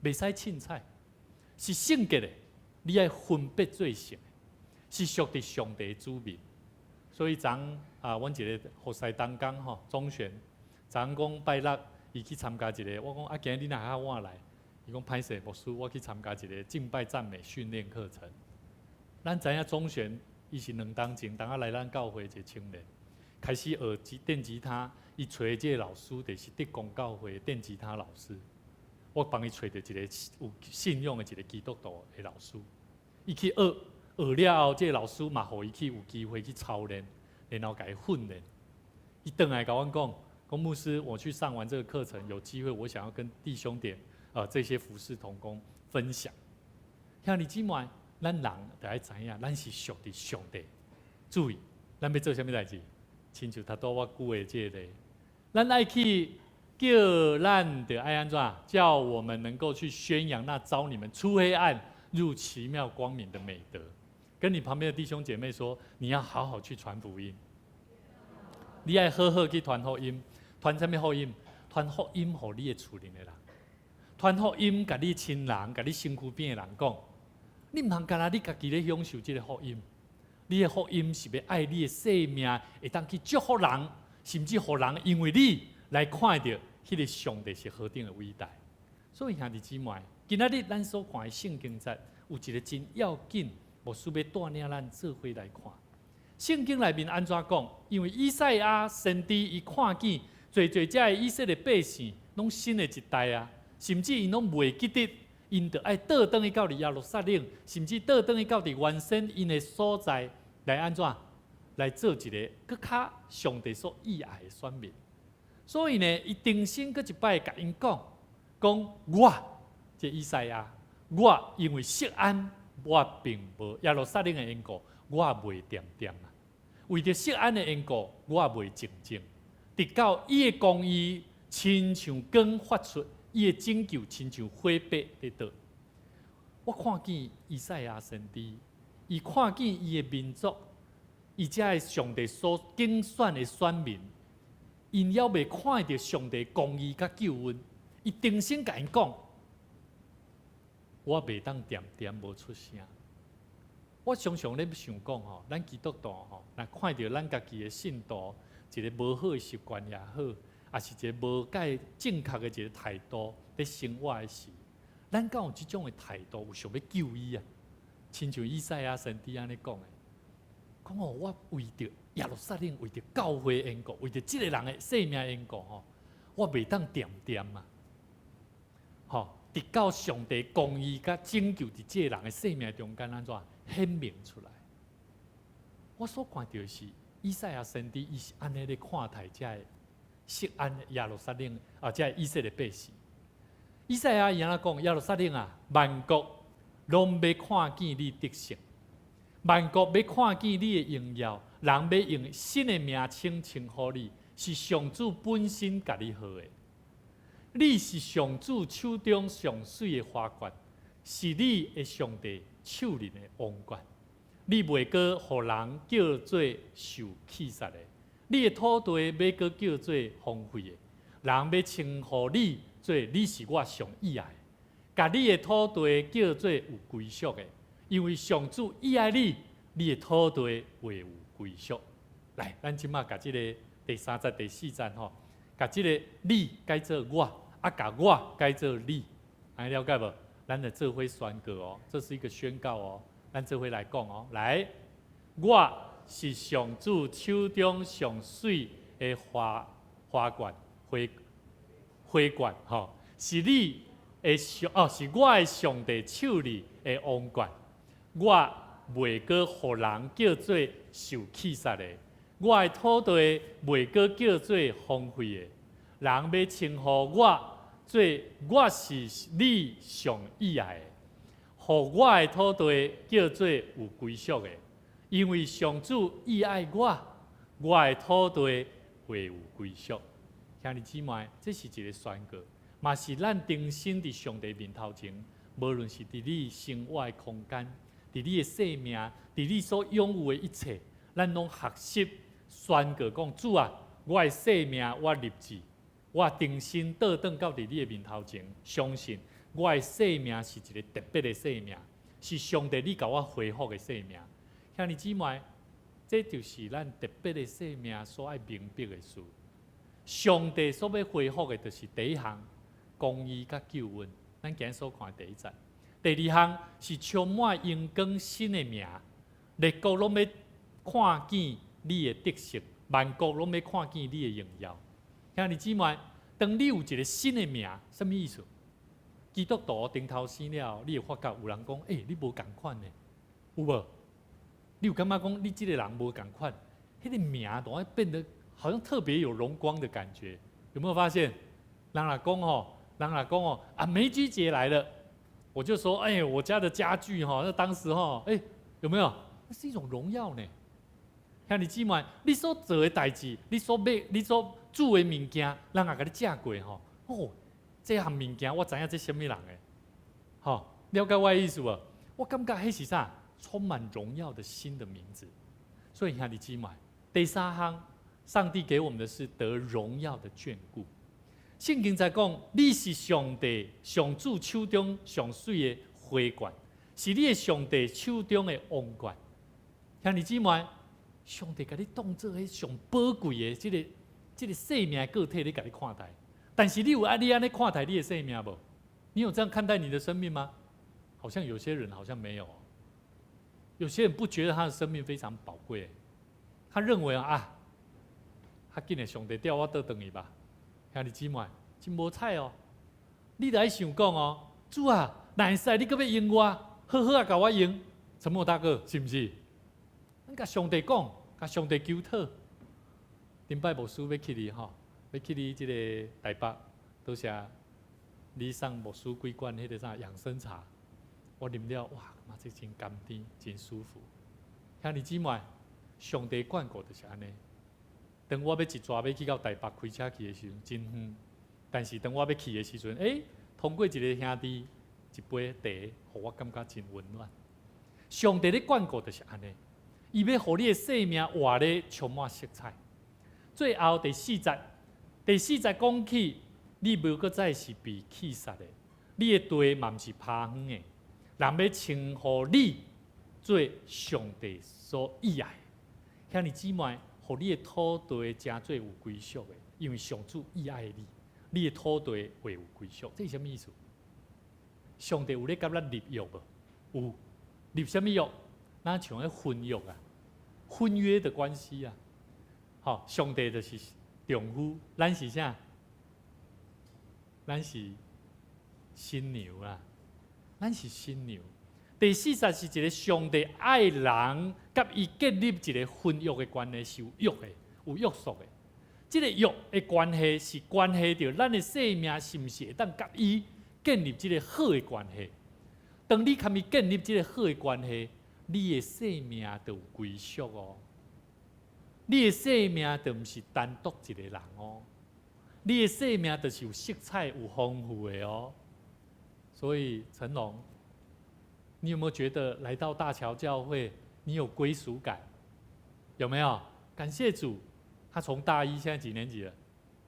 S1: 袂使凊彩，是圣洁的，你爱分别做成，是属于上帝的子民。所以阮一个服侍当工总选，讲拜六伊去参加一个，我讲今日你若较晚来，伊讲歹势牧师，我去参加一个敬拜赞美训练课程。咱知影总选伊是2当前，当来咱教会一个青年，开始学电吉他，伊找的这个老师就是德光教会的电吉他老师。我帮伊找到一个有信用的一个基督徒的老师，伊去学了后，这个老师嘛，互伊去有机会去操练，然后给伊训练。伊回来甲阮讲牧师，我去上完这个课程，有机会我想要跟弟兄这些服侍同工分享。兄弟姊妹，咱人就爱知影，咱是属于上帝。注意，咱要做啥物代志？亲像他多我句的这个，咱爱去叫咱的爱安怎？叫我们能够去宣扬那招你们出黑暗入奇妙光明的美德。跟你旁边的弟兄姐妹说，你要好好去传福音，你要好好去传福音，传什么福音？传福音给你的厝邻的人，传福音给你亲人、给你身躯边的人讲，你唔通干那你家己咧享受这个福音，你的福音是要爱你的生命，会当去祝福人，甚至互人因为你来看到迄个上帝是何等的伟大。所以兄弟姊妹，今仔日咱所看的圣经节有一个真要紧。牧师要带领咱做伙来看，圣经内面安怎讲？因为以赛亚先知伊看见最这的以色列百姓，拢新的一代啊，甚至因拢袂记得，因着爱倒转去到耶路撒冷，甚至倒转去到原先因的所在来安怎？来做一个更较上帝所喜爱的选民。所以呢，伊重新搁一摆甲因讲，我这以赛亚，我因为锡安。我并无耶路撒冷的缘故，我袂恬恬啊。为着锡安的缘故，我袂静静。直到伊的公义亲像光发出，伊的拯救亲像火把在倒。我看见以赛亚先知，伊看见伊的民族，伊才是上帝所拣选的选民，因要未看到上帝公义甲救恩，伊重新甲因讲。我袂当恬恬无出声。我常常咧想讲咱基督徒若看到咱家己的信徒一个无好的习惯也好，也是一个无介正确的一个态度咧生活的时，咱敢有即种的态度，有想要救伊啊？亲像以赛亚先知安尼讲的，我为着耶路撒冷，为着教会的缘故，为着即个人的生命的缘故我袂当恬恬啊，直到上帝公义甲拯救伫这个人的生命中间安怎显明出来。我所看到的是以赛亚先知，伊是安尼咧看待这个锡安耶路撒冷这以色列百姓。以赛亚伊安怎讲？耶路撒冷啊，万国拢要看见你得胜，万国要看见你的荣耀，人要用新的名称称呼你，是上主本身甲你好的。你是上主手中上水的花冠，是你的上帝手里的王冠。你袂过互人叫做受弃杀的，你的土地袂过叫做荒废的。人要称呼你做你是我上喜爱的，甲你的土地叫做有归属的，因为上主喜爱你，你的土地会有归属。来，咱即马甲即个第3节、第4节甲即个你改做我。甲我改做你，安尼了解无？咱的这回宣告哦，这是一个宣告哦，咱这回来讲哦，来，我是上主手中上水的花冠吼，是你的是我的上帝手里的王冠，我袂过互人叫做受气杀的，我的土地袂过叫做荒废的，人要称呼我做我是你上喜爱的，互我的土地叫做有归属的，因为上主喜爱我，我的土地会有归属。兄弟姊妹，这是一个宣告，嘛是咱定心伫上帝面头前，无论是伫你生活的空间，伫你的生命，伫你所拥有的一切，咱拢学习宣告讲：主啊，我的生命我立志，我定心倒转到伫你的面头前，相信我的生命是一个特别的生命，是上帝你甲我恢复的生命。兄弟姊妹，这就是咱特别的生命所爱明白的事。上帝所要恢复的，就是第一项公义甲救恩，咱今日所看的第一节。第二项是充满阳光新的名，列国拢要看见你的德行，万国拢要看见你的荣耀。兄弟姊妹，当你有一个新的名，什么意思？基督徒顶头生了，你会发觉有人讲：你无共款呢，有无？你有感觉讲你这个人无共款？迄个名都会变得好像特别有荣光的感觉，有没有发现？人老公哦，梅居姐来了，我就说，我家的家具那当时有没有？那是一种荣耀呢。兄弟姊妹，你所做的代志，你所煮的物件，人也甲你食过这项物件我知影这什么人的，了解我的意思无？我感觉迄是啥？充满荣耀的新的名字。所以兄弟姊妹，第三项。上帝给我们的是得荣耀的眷顾。圣经在讲，你是上帝上主手中上水的花冠，是你的上帝手中的王冠。兄弟姊妹，上帝把你当作迄上宝贵的这个生命个体，你甲你看待。但是你有你安尼看待你的生命无？你有这样看待你的生命吗？好像有些人好像没有。有些人不觉得他的生命非常宝贵，他认为较紧的上帝调我倒转去吧，兄弟姊妹，真无彩哦！你得想讲主啊，若会使你搁要用我，好好甲我用，陈默大哥是不是？咱甲上帝讲，甲上帝求讨。顶摆牧师要去你要去你这个台北，多谢你送牧师几罐迄个啥养生茶，我啉了哇，妈这真甘甜，真舒服。兄弟姊妹，上帝眷顾就是安尼。当我要一抓要去到台北开车去的时候，真远。但是当我要去的时阵，通过一个兄弟一杯茶，互我感觉真温暖。上帝的眷顾就是安尼，伊要互你的生命活咧充满色彩。最后第四节讲起，你无搁再是被气杀的，你的地嘛毋是趴远的，人要称呼你做上帝所喜爱的。兄弟姊妹。互你的土地真做有归属的，因为上主喜爱你，你的土地会有归属。这是什么意思？上帝有咧甲咱立约无？有，立什么约？咱像咧婚约婚约的关系上帝就是丈夫，咱是啥？咱是新娘咱是新娘。第四节是一个上帝爱人甲伊建立一个婚约的关系，是有约的、有约束的。这个约的关系是关系到咱的生命是毋是会当甲伊建立这个好的关系。当你甲伊建立这个好的关系，你的生命就有归属你的生命就毋是单独一个人你的生命就是有色彩、有丰富的所以成龙。你有没有觉得来到大桥教会，你有归属感？有没有？感谢主，他从大一现在几年级了？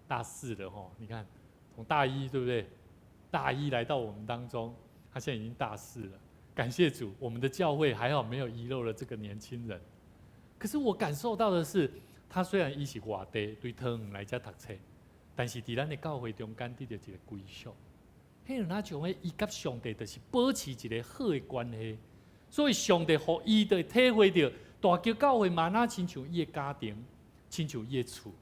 S1: 大四了你看，从大一对不对？大一来到我们当中，他现在已经大四了。感谢主，我们的教会还好没有遗漏了这个年轻人。可是我感受到的是，他虽然伊是外地对汤来遮读册，但是伫咱的教会中间得到一个归属。迄迄那种诶，伊甲上帝就是保持一个好诶关系，所以上帝互伊就体会到大桥教会嘛那亲像伊诶家庭，亲像伊诶厝。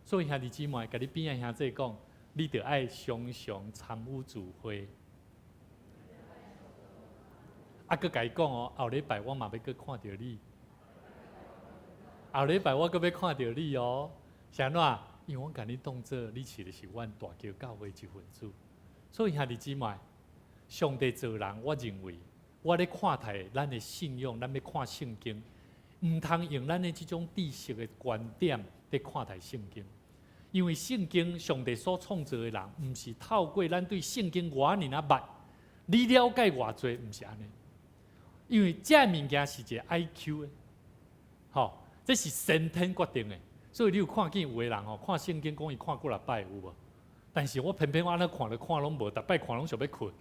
S1: 所以兄弟姊妹，甲你边仔兄弟讲，你着爱常常参与聚会。啊，佮甲伊讲哦，后礼拜我嘛要佮看到你，后礼拜我佮要看到你哦。是安怎？因为我甲你当做你是阮大桥教会一份子。所以兄弟姊妹，上帝做人，我认为我咧看待咱的信仰，咱要看圣经，唔通用咱的这种知识的观点咧看待圣经。因为圣经上帝所创造的人，唔是透过咱对圣经偌尔啊捌，你了解偌济，唔是安尼。因为这物件是一个 IQ 的，吼，这是先天决定的。所以你有看见有的人吼，看圣经讲伊看过6摆有无？但是我偏偏我安尼看拢无，逐摆看拢想要困。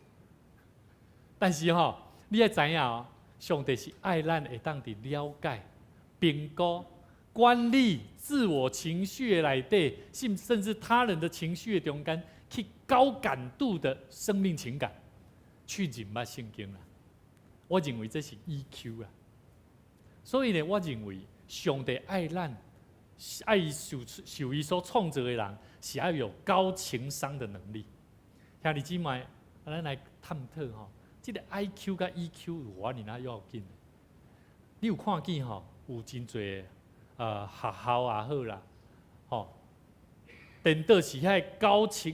S1: 但是吼，你要知影哦，上帝是爱咱会当伫了解、评估、管理自我情绪的内底，甚至他人的情绪的中间，去高感度的生命情感，去认捌圣经啦。我认为这是 EQ 啊。所以呢，我认为上帝爱咱，爱受伊所创造的人，是要有高情商的能力。兄弟姊妹，咱来探讨吼，这个 IQ 甲 EQ 有偌尔要紧？你有看见吼？有真侪学校也好啦，吼，颠倒是遐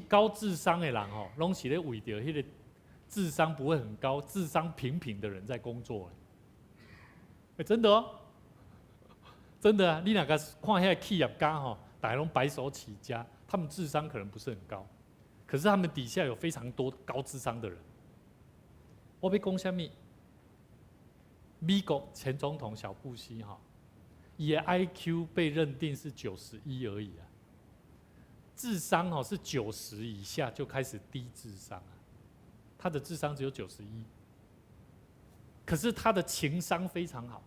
S1: 高智商的人吼，拢是咧为着迄个智商不会很高、智商平平的人在工作。真的哦，真的啊！你哪个看遐企业家吼，大家拢白手起家，他们智商可能不是很高，可是他们底下有非常多高智商的人。我要讲什么？美国前总统小布希哈，伊的 IQ 被认定是91而已啊，智商哦是90以下就开始低智商啊，他的智商只有91，可是他的情商非常好。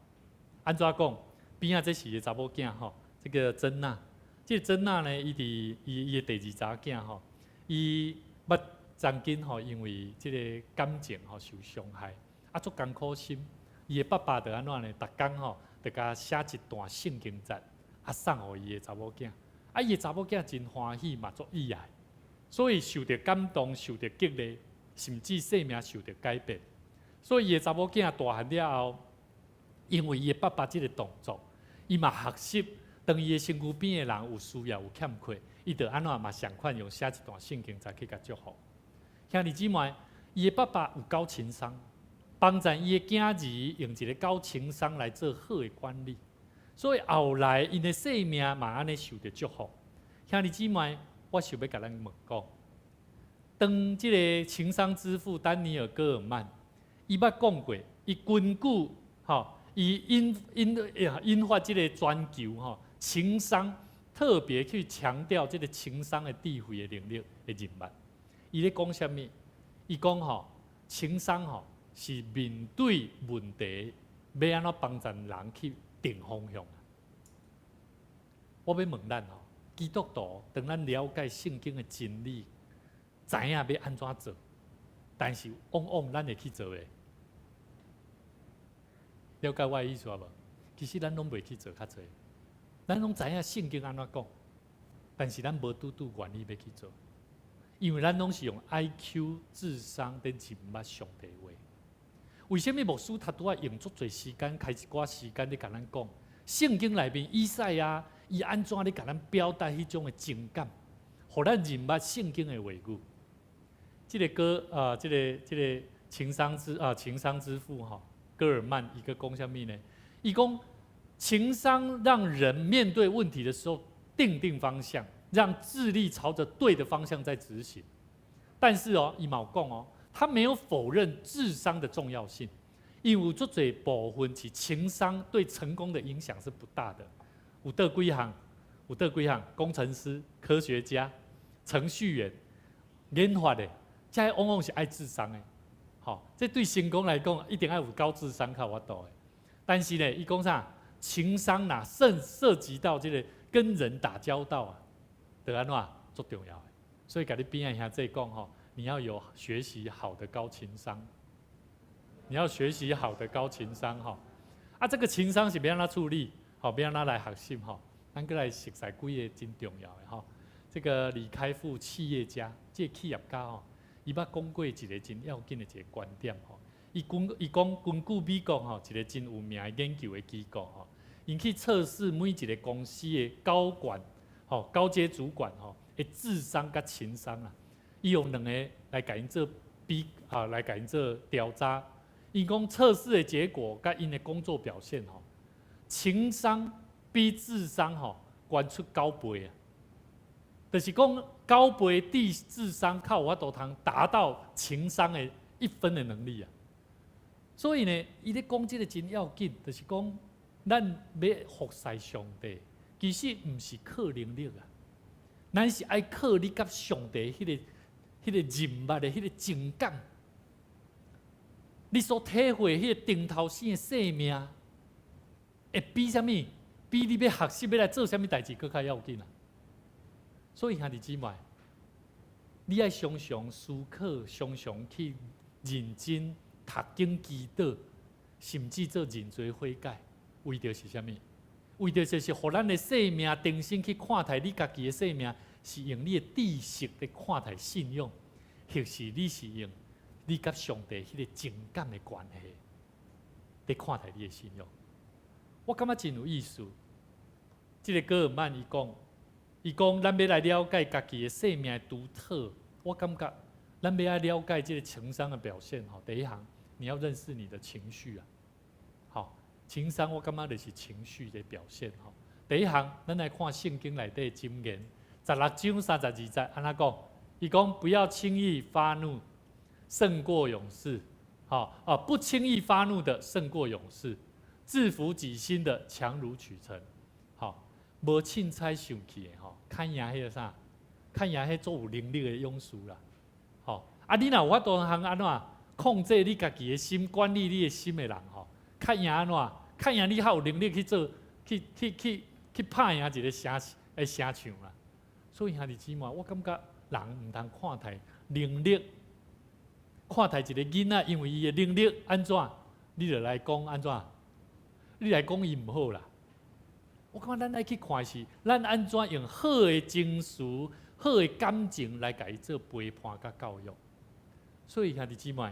S1: 安怎讲？边仔这是个查某囝吼，这个珍娜，这个珍娜呢，伊的第2查囝吼，伊捌曾经吼因为这个感情吼受伤害，啊足艰苦心，伊的爸爸就安怎呢？逐工吼就甲写一段圣经节，啊送互伊的查某囝，啊伊的查某囝真欢喜嘛，足意爱，所以受到感动，受到激励，甚至生命受到改变。所以伊的查某囝大汉了后，因为伊的爸爸这个动作，伊嘛学习，当伊的身躯边的人有需要、有欠缺，伊就安怎嘛想款用写一段圣经才去甲祝福。兄弟姊妹，伊的爸爸有高情商，帮助伊的囝儿用一个高情商来做好的管理，所以后来因的生命嘛安尼受到祝福。兄弟姊妹，我想要甲咱问讲，当这个情商之父丹尼尔·戈尔曼，伊捌讲过，伊根据伊引发这个全球情商，特别去强调这个情商的智慧的能力的人物。伊咧讲什么？伊讲情商是面对问题要安怎帮助人去定方向。我要问咱基督徒当咱了解圣经的真理，知影要安怎做，但是往往咱会去做的。了解我的意思无？其实咱拢袂去做较济，咱拢知影圣经安怎讲，但是咱无拄愿意要去做，因为咱拢是用 IQ 智商在认捌上帝话。为什么牧师他拄啊用足侪时间，开一寡时间咧甲咱讲圣经内面以赛亚伊安怎咧甲咱表达迄种的情感，互咱认捌圣经的话语。这个歌这个情商之父戈尔曼一个讲什么呢？伊讲情商让人面对问题的时候定方向，让智力朝着对的方向在执行。但是伊嘛有讲他没有否认智商的重要性，因为有足侪部分是情商对成功的影响是不大的。有几项工程师、科学家、程序员、研发的，这往往是爱智商的。这对成功来讲，一定要有高智商较有度的。但是呢，伊讲啥？情商哪涉及到这个跟人打交道啊，就安怎足重要的。所以，甲你边仔兄弟讲你要有学习好的高情商，你要学习好的高情商哈。啊，这个情商是要让他处理，好，要让他来学习哈。咱过来熟悉几个真重要的哈。这个李开复企业家，这个企业家吼，伊捌讲过一个真要紧的一个观点吼。伊讲根据美国吼一个真有名的研究的机构吼，因去测试每一个公司的高管吼、高阶主管吼的智商甲情商啊，伊用两个来甲因做来甲因做调查。因讲测试的结果甲因的工作表现吼，情商比智商吼悬出9倍啊！就是讲9倍低智商靠有法度通达到情商的1分的能力啊！所以呢，伊咧讲这个真要紧，就是讲咱要服侍上帝，其实毋是靠能力啊，咱是爱靠你甲上帝迄个人物的迄个情感，你所体会迄个顶头生的生命，会比啥物？比你要学习要来做啥物代志更较要紧啊！所以兄弟姊妹，你爱常常思考，常常去认真。读经祈祷，甚至做认罪悔改，为着是啥物？为着就是互咱的生命重新去看待你家己的生命，是用你的知识来看待信仰，或是你是用你甲上帝迄个情感的关系来看待你的信仰。我感觉真有意思。这个戈尔曼伊讲咱要来了解家己的生命的独特，我感觉咱要来了解这个情商的表现吼，第一项。你要认识你的情绪啊，好，情商我感觉就是情绪的表现哈。第一项，咱来看圣经内底的箴言，16章32节，安怎讲？伊讲不要轻易发怒，胜过勇士。好不轻易发怒的胜过勇士，制服己心的强如取成。好，无凊彩生气的吼，看赢迄个啥？看赢迄做有能力的勇士啦。好，你若有法度通安怎？控制你家己的心，管理你的心的人吼，较赢安怎？较赢你较有能力去做，去拍赢一个城墙啦。所以兄弟姊妹，我感觉人毋通看待能力，看待一个囡仔，因为伊的能力安怎，你就来讲安怎，你来讲伊毋好啦。我感觉咱爱去看是，咱安怎用好的情绪、好的感情来甲伊做陪伴甲教育。所以兄弟姊妹。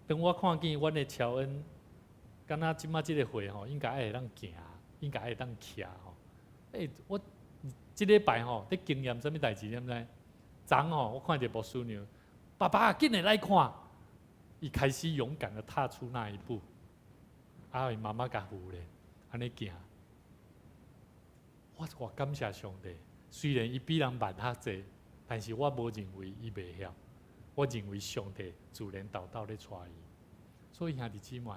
S1: 当我看见阮的乔恩，敢若即马即个会吼，应该会当行，应该会当徛吼。我即礼拜吼，伫经验什么代志，你毋知？昨吼，我看着牧师娘，爸爸紧来来看，伊开始勇敢的踏出那一步。伊妈妈甲扶咧，安尼行。我感谢上帝，虽然伊比人慢较济，但是我无认为伊袂晓。我认为上帝自然导导咧带伊，所以兄弟姊妹，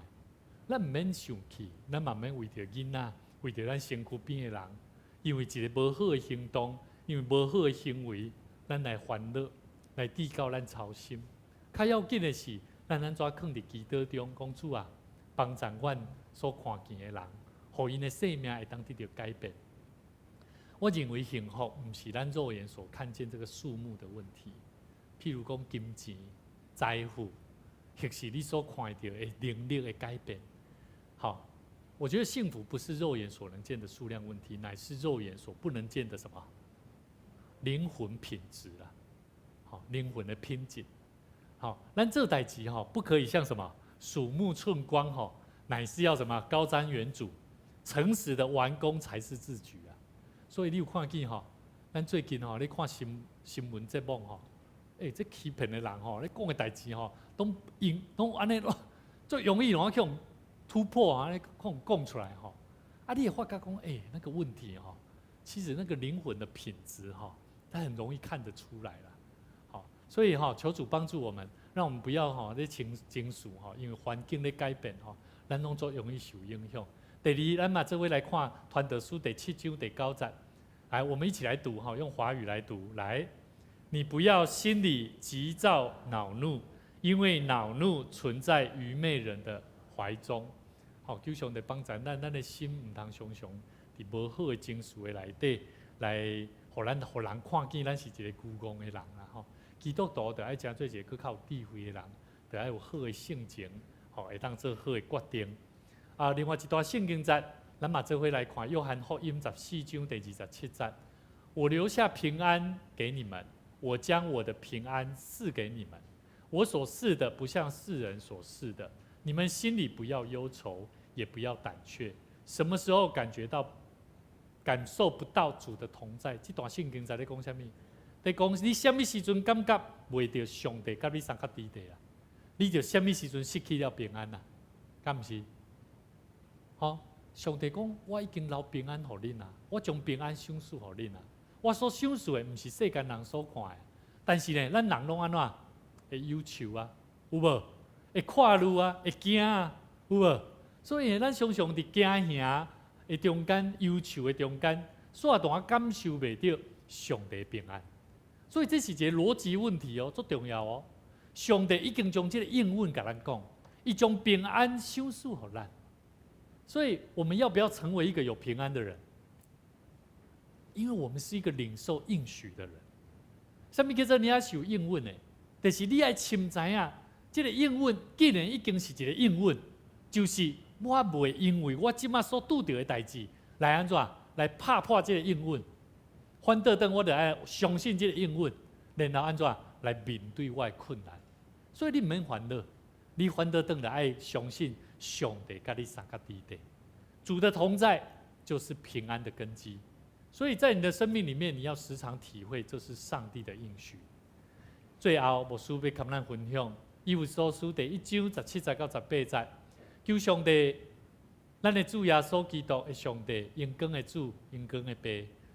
S1: 咱毋免生气，咱慢慢为着囡仔，为着咱身躯边的人，因为一个无好的行动，因为无好的行为，咱来烦恼，来递到咱操心。较要紧的是，咱安怎囥伫祈祷中，讲主啊，帮助阮所看见的人，互因的生命会当得到改变。我认为幸福毋是咱肉眼所看见这个数目的问题。譬如讲金钱、财富，或是你所看到的能力的改变。好，我觉得幸福不是肉眼所能见的数量问题，乃是肉眼所不能见的什么灵魂品质啦。好，灵魂的品质。好，咱这代志哈，不可以像什么鼠目寸光哈，乃是要什么高瞻远瞩，诚实的完工才是自举啊。所以你有看见哈，咱最近哈，你看新闻节目哈。这欺骗的人吼，你讲的代志吼，拢安尼，最容易去突破啊，你讲出来吼。你也发觉讲，那个问题吼，其实那个灵魂的品质吼，它很容易看得出来了。好，所以求主帮助我们，让我们不要这情绪因为环境的改变咱拢做容易受影响。第二，咱嘛这位来看传道书第7章第9节，来，我们一起来读用华语来读，来。你不要心里急躁恼怒，因为恼怒存在愚昧人的怀中。好，求上帝帮助咱的心唔通常常伫无好的情绪的内底来，互人看见咱是一个孤傲的人啦。基督徒就爱真做一个较有智慧的人，就爱有好的性情，会当做好的决定。另外一段圣经节，咱嘛做伙来看约翰福音14章第27节：我留下平安给你们，我将我的平安赐给你们。我所赐的不像世人所赐的，你们心里不要忧愁，也不要胆怯。什么时候感受不到主的同在？这段圣经在咧讲什么？在讲你什么时阵感觉袂到上帝甲你相隔伫地啊？你就什么时阵失去了平安啊？敢毋是？上帝讲我已经留平安互恁啊，我将平安赏赐互恁啊。我所赏赐的毋是世间人所看的，但是呢，咱人拢安怎？会忧愁啊，有无？会看路啊，会惊啊，有无？所以咱常常伫惊吓的中间、忧愁的中间，煞当感受袂到上帝平安。所以这是一个逻辑问题哦，足重要哦。上帝已经将这个应允甲咱讲，伊将平安赏赐互咱。所以我们要不要成为一个有平安的人？因为我们是一个领受应许的人。什么叫做你要是有应允的？就是你要深知影，这个应允既然已经是一个应允，就是我袂因为我即马所拄到的代志来安怎来拍破这个应允，反倒等我就爱相信这个应允，然后安怎来面对我的困难。所以你唔免烦恼，你反倒等来爱相信上帝甲你相隔伫地，主的同在就是平安的根基。所以在你的生命里面，你要时常体会这是上帝的应许。最后，牧师要跟咱分享以弗所书第1章17节到18节，求上帝，咱的主耶稣基督的上帝，荣光的主，荣光的爸，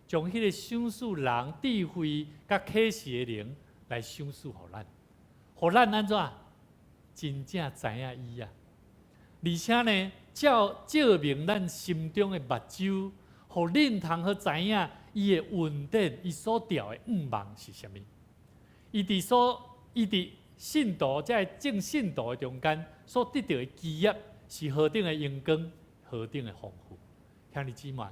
S1: 将迄个赏赐人智慧甲启示的灵来赏赐互咱，互咱安怎真正知影伊啊！而且呢，照明咱心中的目睭，互恁通好知影伊的恩典，伊所调的愿望是啥物。伊伫信徒在正信徒的中间所得到的基业，是何等的荣光，何等的丰富。兄弟姊妹，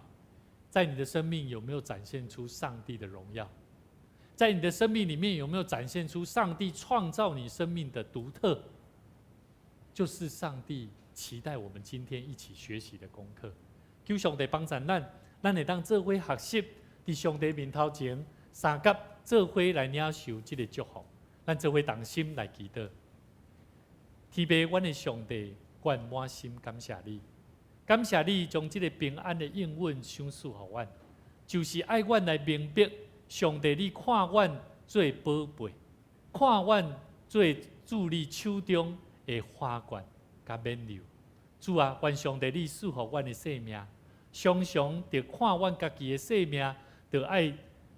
S1: 在你的生命有没有展现出上帝的荣耀？在你的生命里面有没有展现出上帝创造你生命的独特？就是上帝期待我们今天一起学习的功课。求上帝帮助咱会当做伙学习，伫上帝面头前三甲做伙来领受这个祝福。咱做伙同心来祈祷。天父，阮的上帝，阮满心感谢你，感谢你将这个平安的应允赏赐予阮，就是爱阮来明白，上帝你看阮做宝贝，看阮做伫你手中的花冠甲冕旒。主啊，愿上帝你赐予阮的生命，常常着看阮家己的生命，着爱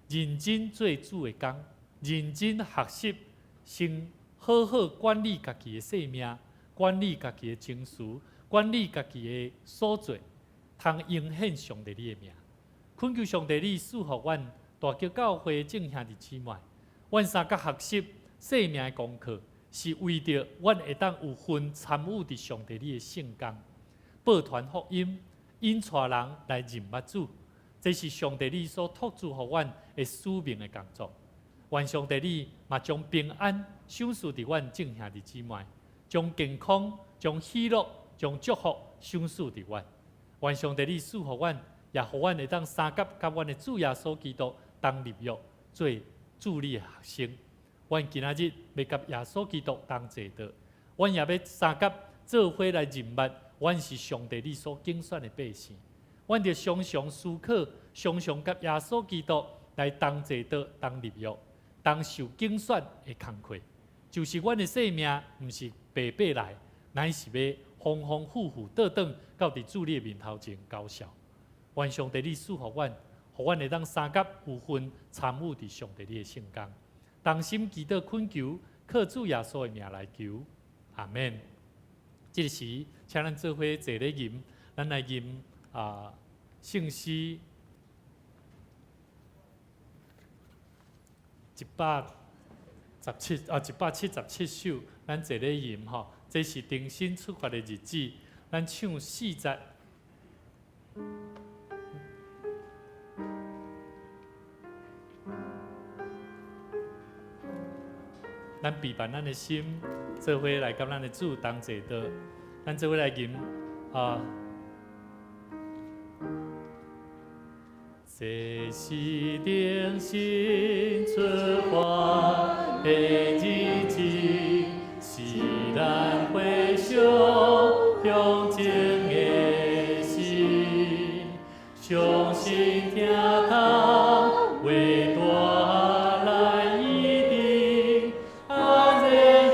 S1: 认真做主的工，认真学习，先好好管理家己的生命，管理家己的情绪，管理家己的所做，通应显上帝你的名。恳求上帝你赐予阮大桥教会正兄弟姊妹，阮三甲学习生命的功课，是为着阮会当有份参与伫上帝你的圣工，报传福音，引带人来认捌主。这是上帝你所托付予阮的使命的工作。愿上帝你嘛将平安赏赐伫阮正兄弟姊妹，将健康、将喜乐、将祝福赏赐伫阮。愿上帝你赐予阮，也予阮会当三甲甲阮的主耶稣基督当立约，做主你的学生。阮今仔日要甲耶稣基督当坐道，阮也要三甲做伙来认捌，阮是上帝你所拣选的百姓。阮着常常思考，常常甲耶稣基督来当坐道、当立约、当受拣选的工课，就是阮的生命，毋是白白来，乃是要丰丰富富倒转到伫主你的面头前高效。愿上帝你赐予阮，互阮会当三甲有份参与伫上帝你的圣工。同心祈祷恳求，靠主耶稣的名来求，阿门。这时，请咱做伙坐咧吟，咱来吟圣诗177首，咱坐咧吟吼。这是重新出发的日子，咱唱4节。咱备办咱的心，做伙来甲咱的主同坐道，咱做伙来吟啊。这是定心出发的日子，是咱回想向前的心，相信听他话大来一定，安然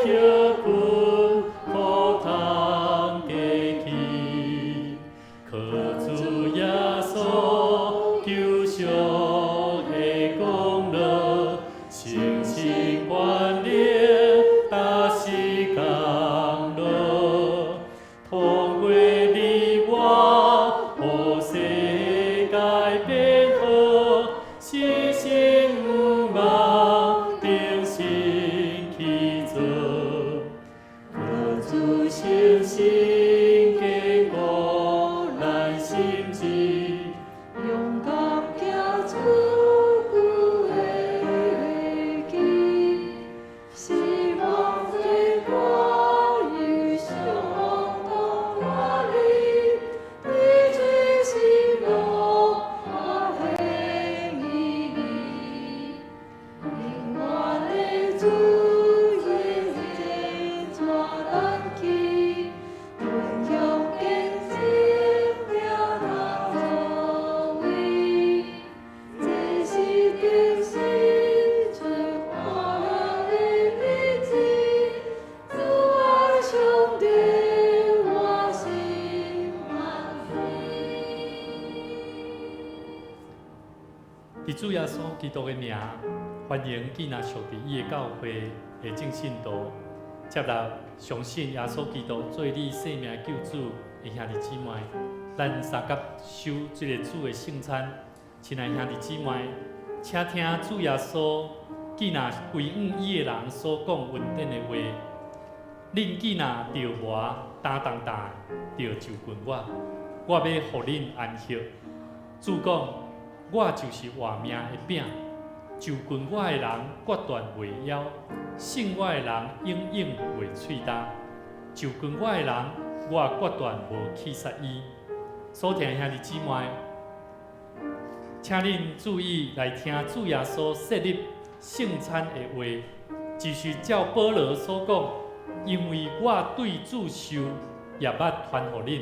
S1: 歇困可通过去，靠主耶稣救赎的功劳，诚心关联大是功劳，通过你我，互世界变好，信心不忘，定心去做，靠主诚心坚固咱心志。
S3: 勇敢行出久的去，希望最光与上东华丽，你最心路我很意义，另外的主也是做咱去，温柔坚定了咱作为，这是定心出发的日子，主爱兄弟我心满
S1: 伫主耶稣基督的名，欢迎建立属伫伊的教会的正信徒，接纳相信耶稣基督做你生命的救主的兄弟姊妹，咱三甲守这个主的圣餐。亲爱兄弟姊妹，请听主耶稣建立归允伊的人所讲稳定的话。恁建立着我担当担，着就近我要互恁安息。主讲，我就是活命的饼，就近我的人决断袂枵，信我的人永远袂喙焦。就近我的人，我决断无去杀伊。所听兄弟姊妹，请恁注意来听主耶稣设立圣餐的话，就是照保罗所讲，因为我对主受业捌传互恁，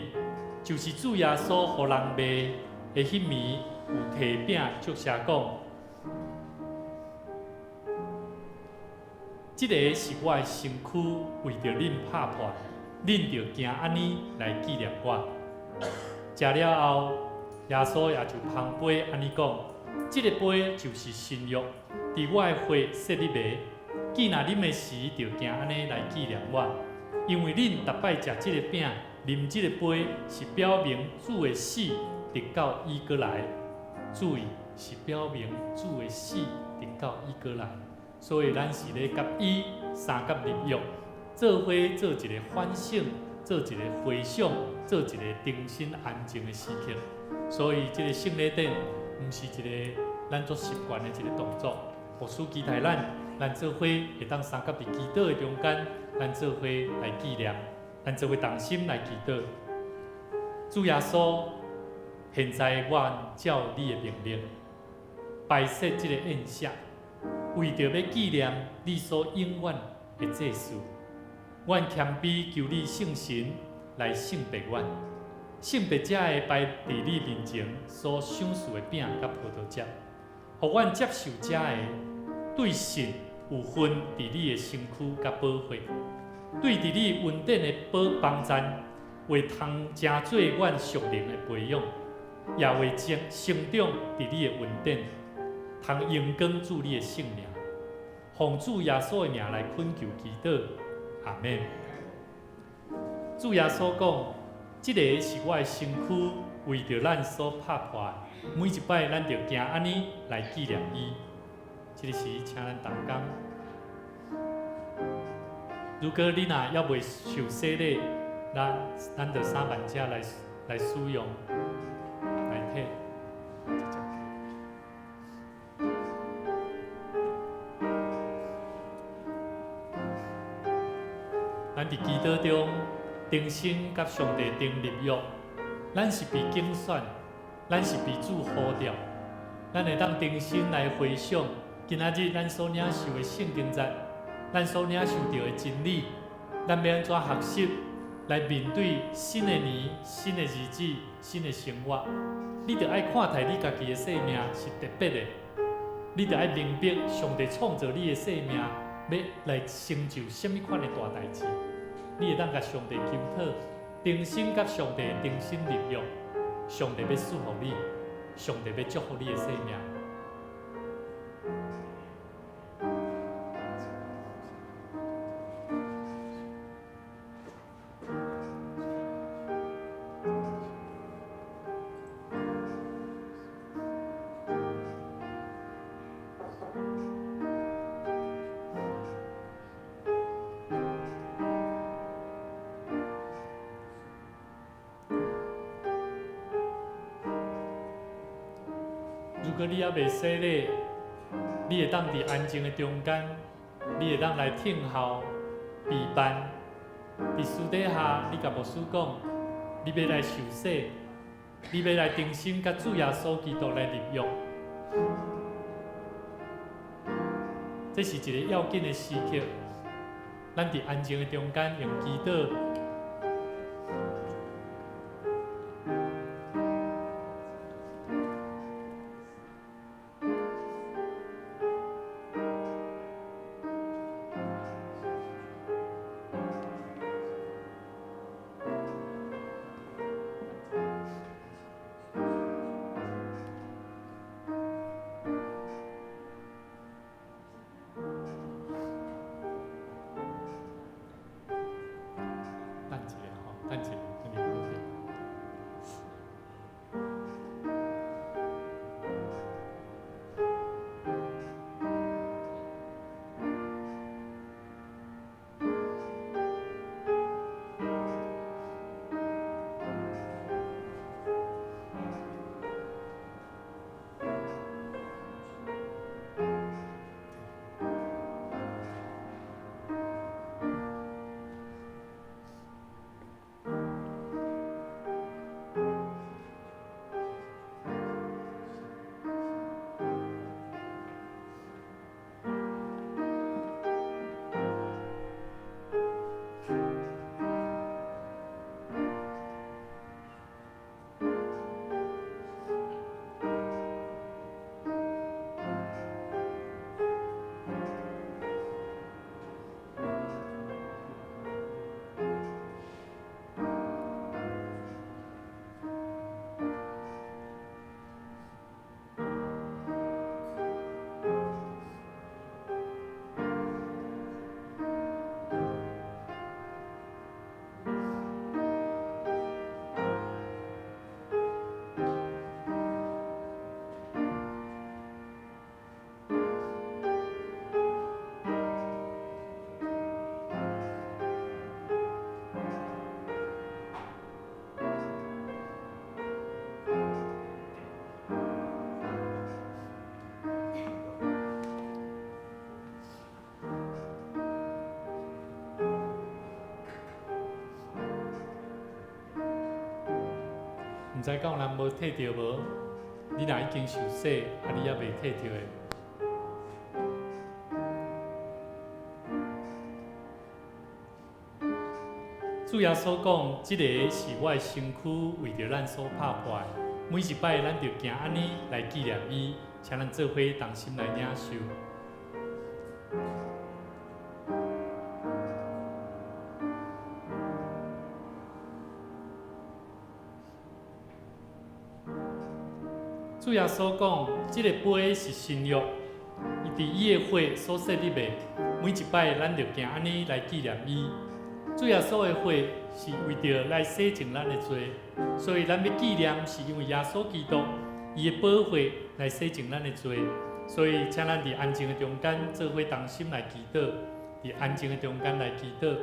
S1: 就是主耶稣互人卖的迄暝有提饼祝谢讲，这个是我的身躯，为着恁拍破，恁着行安尼来纪念我。食了后，耶稣也就捧杯安尼讲，这个杯就是新约，伫我的血设立的。既然啉的时，就行安尼来纪念我，因为恁逐摆食这个饼、啉这个杯，是表明主的死，直到伊过来。注意，是表明主的死，直到伊过来。所以咱是咧甲伊三甲立约，做伙做一个反省，做一个回想，做一个定心安静的时刻。所以，这个圣礼典毋是一个咱做习惯的一个动作，牧师期待咱做伙会当三甲伫祈祷的中间，咱做伙来纪念，咱做伙同心来祈祷。主耶稣，现在我照你的命令，摆设这个宴席，为着要纪念你所永远的祭祀，阮谦卑求你圣神来圣别阮。圣别者会摆伫你面前所赏赐的饼甲葡萄汁，互阮接受者的对神有份伫你的身躯甲保护，对伫你稳定的帮赞，会通成做阮属灵的培养，也会成长伫你的稳定，通荣光主你的性命。奉主耶稣的名来恳求祈祷，阿门。主耶稣讲，这个是我的身躯，为着咱所拍破的，每一摆咱着行安尼来纪念伊。这个时，请咱同工。如果你若还未受洗礼，咱着三万者来使用来摕。咱伫祈祷中重新甲上帝订立约，咱是被拣选，咱是被主呼召，咱会当重新来回想今仔日咱所领受的圣经节，咱所领受到的真理，咱要安怎学习来面对新的年、新的日子、新的生活？你着爱看待你家己的生命是特别的，你着爱明白上帝创造你的生命要来成就什么款的大代志。你会当甲上帝求讨，重新甲上帝重新立约，上帝要赐福你，上帝要祝福你的生命。如果你还未洗礼，你会当伫安静的中间，你会当来听候、备办。伫私底下，你甲牧师讲，你要来受洗，你要来重新甲主耶稣基督来立约。这是一个要紧的时刻，咱伫安静的中间用祈祷。等一下，这里有点。毋知敢有人无摕到无？你若已经受洗，你也未摕到的。主耶稣讲，即个是我的身躯，为着咱所拍破的。每一摆，咱就行安尼来纪念伊，请咱做伙同心来领受。主耶稣讲，即个杯是新约，伊伫伊的血所设立的。每一摆，咱就行安尼来纪念伊。主耶稣的血是为着来洗净咱的罪，所以咱要纪念，是因为耶稣基督伊的宝血来洗净咱的罪。所以，请咱伫安静的中间，做伙同心来祈祷，伫安静的中间来祈祷。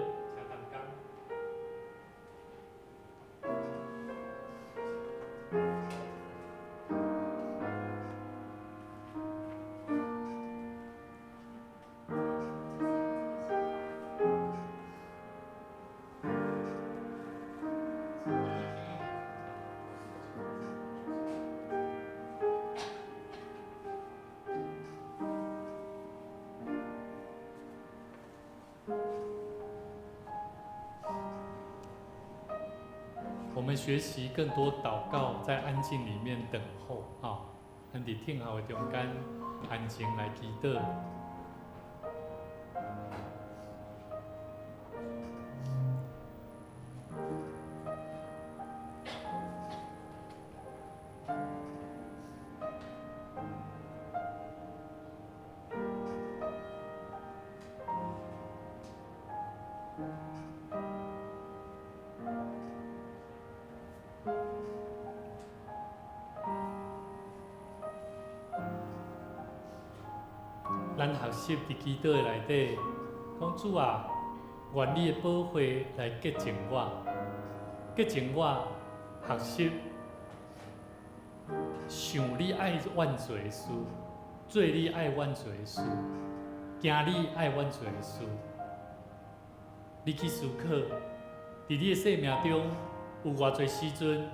S1: 们学习更多祷告，在安静里面等候啊。咱伫听候的中间，安静来祈祷。咱学习伫祈祷的内底，讲主啊，愿你的保惠来洁净我，洁净我学习想你爱阮做的事，做你爱阮做的事，行你爱阮做的事。你去思考，伫你的生命中有偌侪时阵，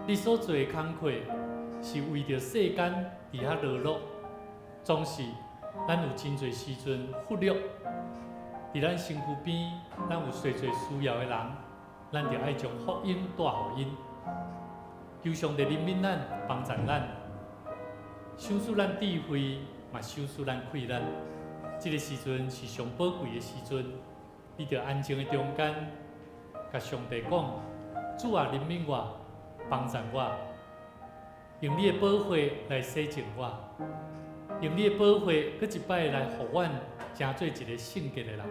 S1: 你所做的工课是为着世间伫遐落落，总是。咱有真侪时阵忽略，伫咱身躯边，咱有侪侪需要的人，咱就爱将福音带互因，求上帝怜悯咱，帮助咱，赏赐咱智慧，嘛赏赐咱气力。这个时阵是上宝贵的时阵，你着安静的中间，甲上帝讲：主啊，怜悯我，帮助我，用你的保惠来洗净我。用你的保惠，搁一摆来互阮，成做一个圣洁的人。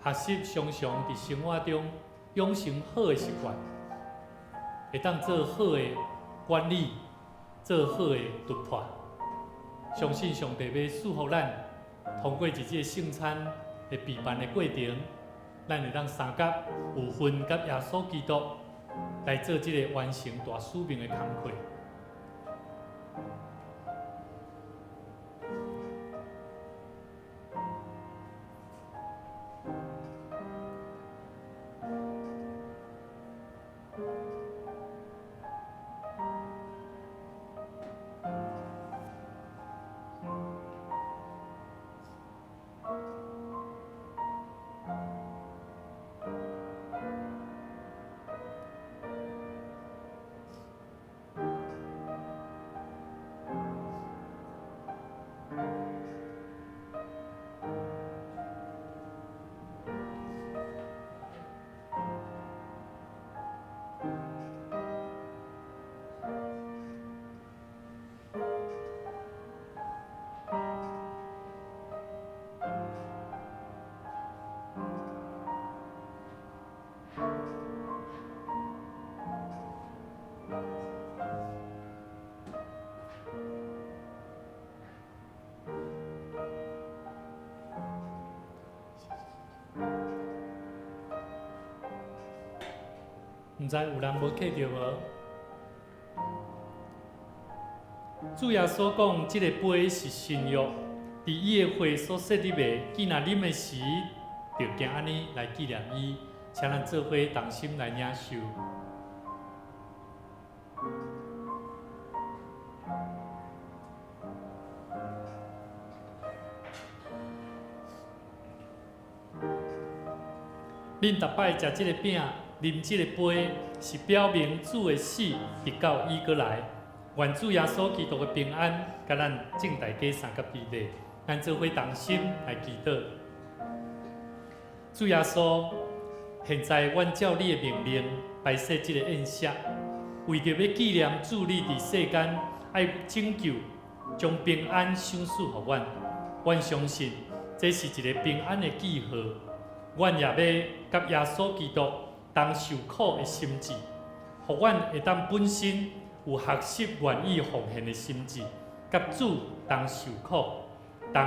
S1: 学习常常伫生活中养成好的习惯，会当做好的管理，做好的突破。相信上帝要赐福咱，通过一个圣餐的备办的过程，咱会当三甲有份甲耶稣基督来做这个完成大使命的工课。毋知有人无记着无？主耶稣讲，即个杯是新约，伫伊的血所设立的，既然啉的时，就行安尼来纪念伊，请咱做伙同心来领受。恁逐摆食即个饼，啉即个杯，是表明主的死直到伊过来。愿主耶稣基督的平安，甲咱正大家三甲彼得，咱做伙同心来祈祷。主耶稣，现在阮照你的命令摆设即个宴席，为着要纪念主你伫世间爱拯救，将平安赏赐予阮。阮相信这是一个平安的记号。阮也要甲耶稣基督同受苦的心志，互阮会当本身有学习愿意奉献的心志，甲主同受苦、同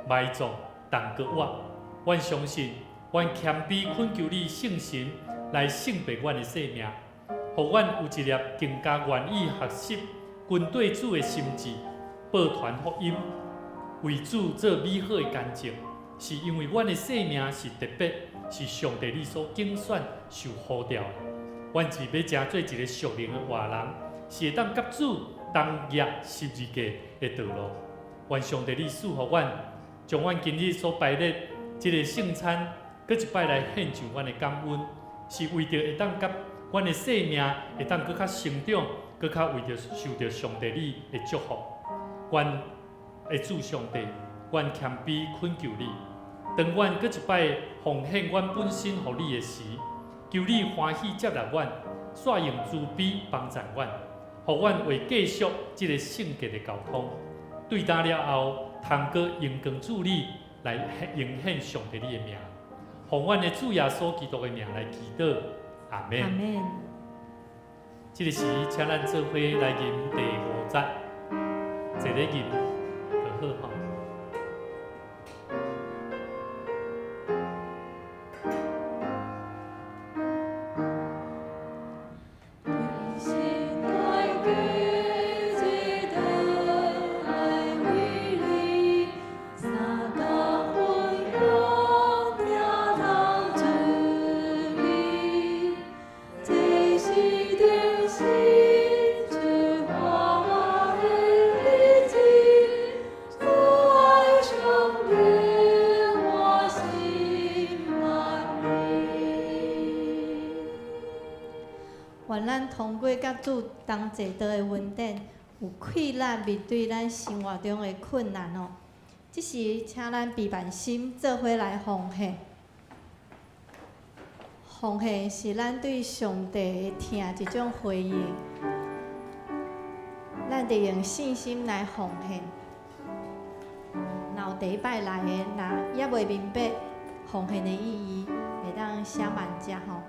S1: 埋葬、同割活。阮相信，阮谦卑恳求你圣神来圣白阮的生命，互阮有一粒更加愿意学习跟对主的心志，报传福音，为主做美好的干净。是因为阮的生命是特别，是上帝你所拣选、受呼召的。阮是要成做一个属灵的活人，是会当甲主同业十字架的道路。愿上帝你赐福阮，将阮今日所摆列这个圣餐，搁一摆来献上阮的感恩，是为着会当甲阮的生命会当搁较成长，搁较为着受着上帝你的祝福。阮的主上帝，阮谦卑恳求你，当阮搁一摆奉献阮本身予你的时，求你欢喜接纳阮，煞用慈悲帮助阮，互阮为继续即个圣洁的交通。对答了后，通过用光助力来迎献上帝你的名，奉阮的主耶稣基督的名来祈祷，阿
S4: 阿
S1: 免。
S4: 免。
S1: 这个时，请咱做伙来吟第5节，坐咧吟就好吼。
S4: 愿咱通过甲主同齐道的恩典，有气力面对咱生活中的困难哦。即时，请咱备万心，做伙来奉献。奉献是咱对上帝的听一种回应，咱得用信心来奉献。然后第一摆来的，若还未明白奉献的意义，会当写慢者吼。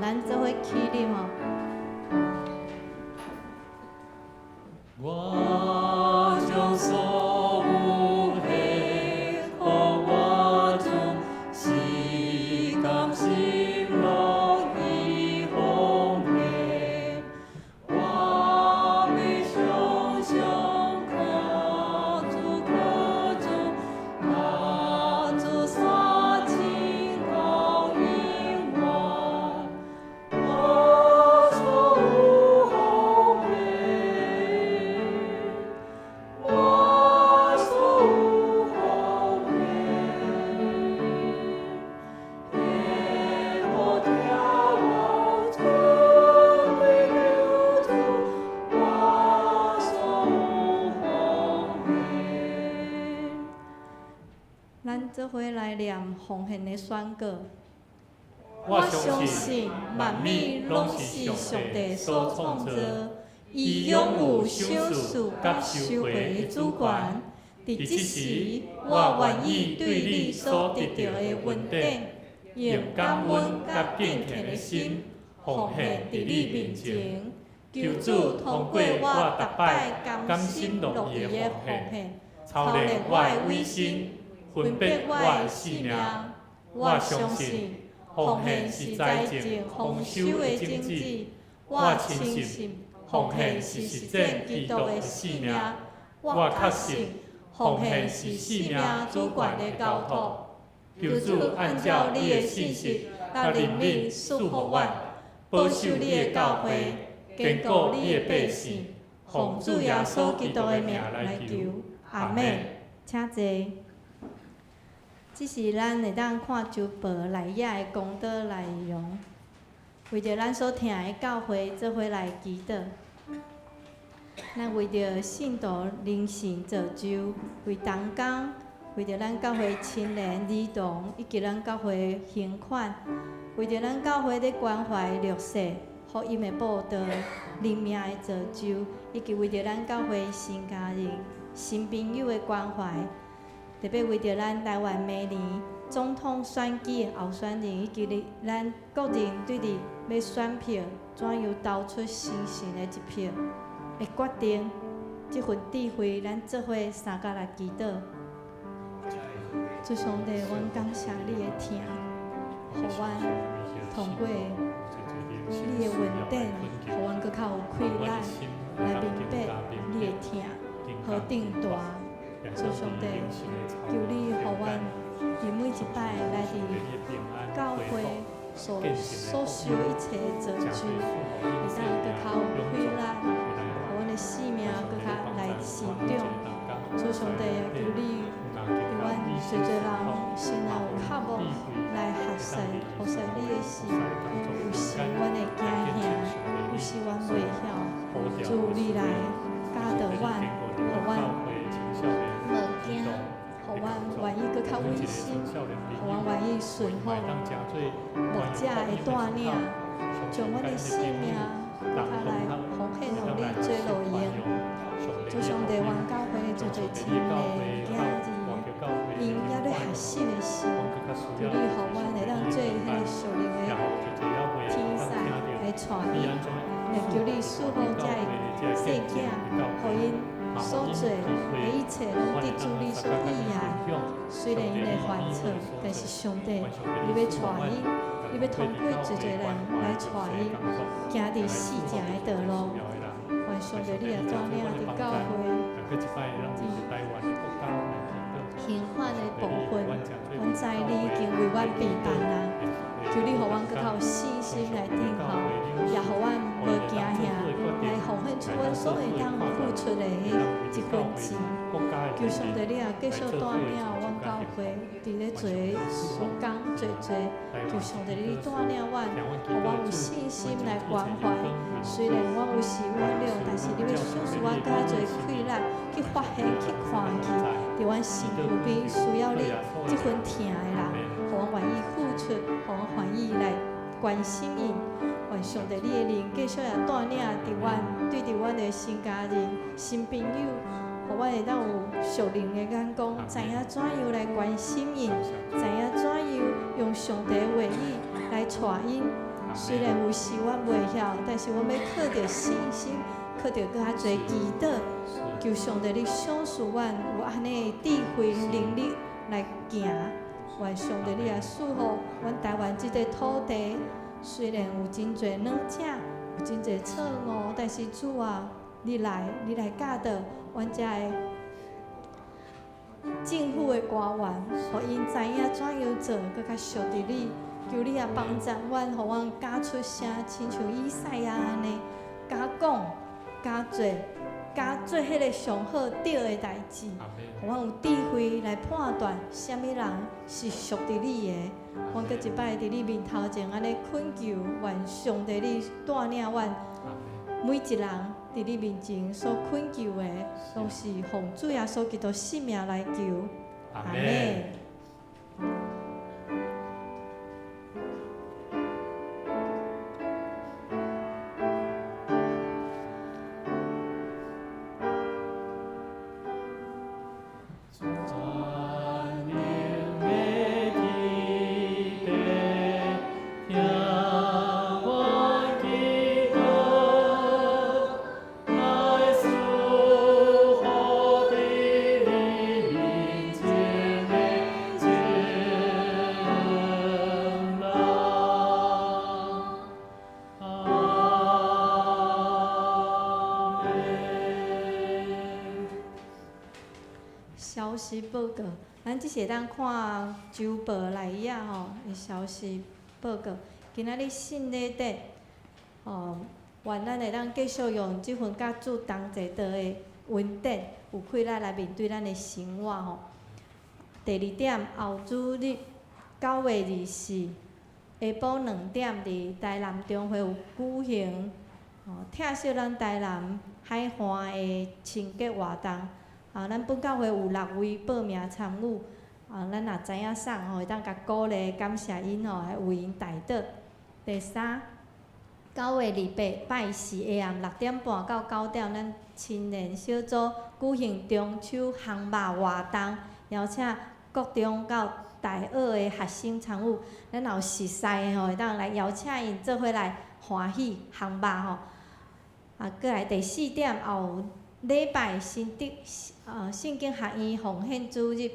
S4: 咱做伙起立吼。
S3: 我将所有的互我主，是甘心乐意奉献。我要常常靠主靠主，靠主所赐供应我。我所有奉献，我所有奉献，耶和华我尊贵救主，我所有奉献。
S4: 咱做伙来念奉献的宣告。
S1: 我相信万物拢是上帝所创造，伊拥有赏赐甲收回的主权。伫即时，我愿意对你所得到的恩典，用感恩甲敬虔的心奉献伫你面前。求主通过我逐摆甘心乐意的奉献，操练我的委身，分别我的性命。我相信。奉献是财政丰收的种子，我深信奉献是实践基督的使命，我确信奉献是使命主权的交托。求主按照你的信息甲灵敏赐福我，保守你的教会，坚固你的百姓，奉主耶稣基督的名来求，阿免。
S4: 请坐。这是咱会当看周报内页的功德内容，为着咱所听的教诲做伙来祈祷。咱为着信徒灵性造就，为同工，为着咱教会亲人儿童以及咱教会捐款，为着咱教会的关怀弱势、福音的报道、灵命的造就，以及为着咱教会新家人、新朋友的关怀。特别为着咱台湾明年总统选举候选人以及咱个人对伫要选票怎样投出神圣的一票，会决定这份智慧，咱做伙三甲来祈祷。主上帝，阮感谢你的听，互阮通过你的恩典，互阮搁较有气力来明白你的疼和定大。主上帝，求你互阮伫每一摆来伫教会所受一切的责助，会当搁较有气力，互阮的性命搁较来成长。主上帝也求你，伫阮侪侪人心内有渴望来学习你的事，有时阮会惊吓，有时阮袂晓，主你来教导阮，互阮无惊，互阮愿意搁较温馨，互阮愿意顺服牧者的带领，将阮的性命搁较来奉献互你做路用。主上帝，阮教会做做亲的囝儿，因也咧学习的时，求你互阮会当做迄个属灵的天使来带伊，也求你祝福遮的细囝，互因所做的一切拢得主你所喜爱。虽然因会犯错，但是上帝，你要带因，你要通过侪侪人来带因，行伫死正的道路。愿上帝你也带领伫教会，行犯的部分，阮知你已经为阮备办啦。求你互阮搁较有信心来顶候，也互阮无惊吓，来奉献出阮所会当付出的一分钱。求上帝你也继续带领阮教会，伫咧做事工做，求上帝你带领阮，互阮有信心来关怀。虽然阮有时软弱，但是你要赐予阮更较侪气力去发现、去看见，伫阮身躯边需要你这份疼的人，互阮愿意付出，互阮愿意来关心因。愿上帝你的灵继续也带领伫阮对伫阮的新家人、新朋友，互阮会当有属灵的眼光，知影怎样来关心因，知影怎样用上帝的话语来带因。虽然有时阮袂晓，但是阮要靠着信心，靠着搁较侪祈祷，求上帝你赏赐阮有安尼的智慧能力来行。愿上帝你也赐福阮台湾这个土地，虽然有真侪软者，有真侪错误，但是主啊，你来教导阮遮的政府的官员，互因知影怎样做，搁较属于你。求你也帮助阮，互阮加出声，亲像以赛亚安尼，加讲、加做迄个上好对的代志，互阮有智慧来判断，啥物人是属于你的。阮搁一摆伫你面头前安尼恳求，愿上帝你带领阮，每一人伫你面前所恳求的，拢是奉主耶稣基督性命来求。阿门。消息报告，咱即是会当看周报内遐吼的消息报告。今仔日圣礼典，愿咱会当继续用即份甲主同齐道的恩典，有气力来面对咱的生活吼。第2点，后主日9月24下晡2点，伫台南中会有举行疼惜咱台南海岸的清洁活动。咱本教会有6位报名参与，咱若知影送会当甲鼓励感谢因来为因代祷。第3，9月28拜四下暗6点半到9点，咱青年小组举行中秋烘肉活动，邀请各中到大学的学生参与。咱若有熟悉的会当来邀请因做伙来欢喜烘肉过来第4点，后礼拜圣经学院奉献主日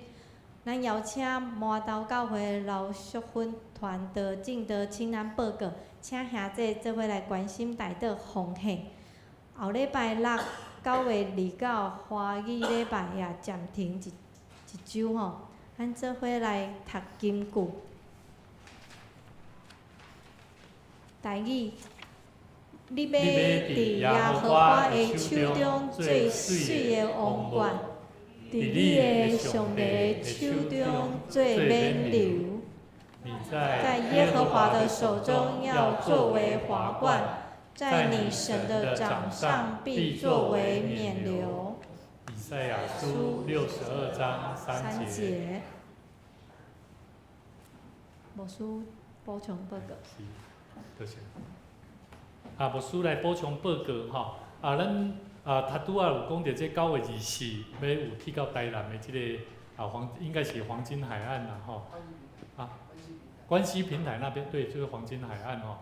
S4: 咱邀请麻豆教会老淑芬团的敬德亲安报告，请兄弟做伙来关心大道奉献。后礼拜六9月29花语礼拜也暂停一周吼，咱做伙来读金句。台语，你要伫耶和华的手中最水的王冠，伫你的上帝的手中最免流。在耶和华的手中要作为华冠，在你神的掌上必作为冕流。
S1: 以赛亚书62章3节。
S4: 无需补充报告。
S1: 多谢。无需来补充报告吼。咱拄仔有讲到这9月24要有去到台南的这个应该是黄金海岸啦吼。关西平台那边对，就是黄金海岸吼。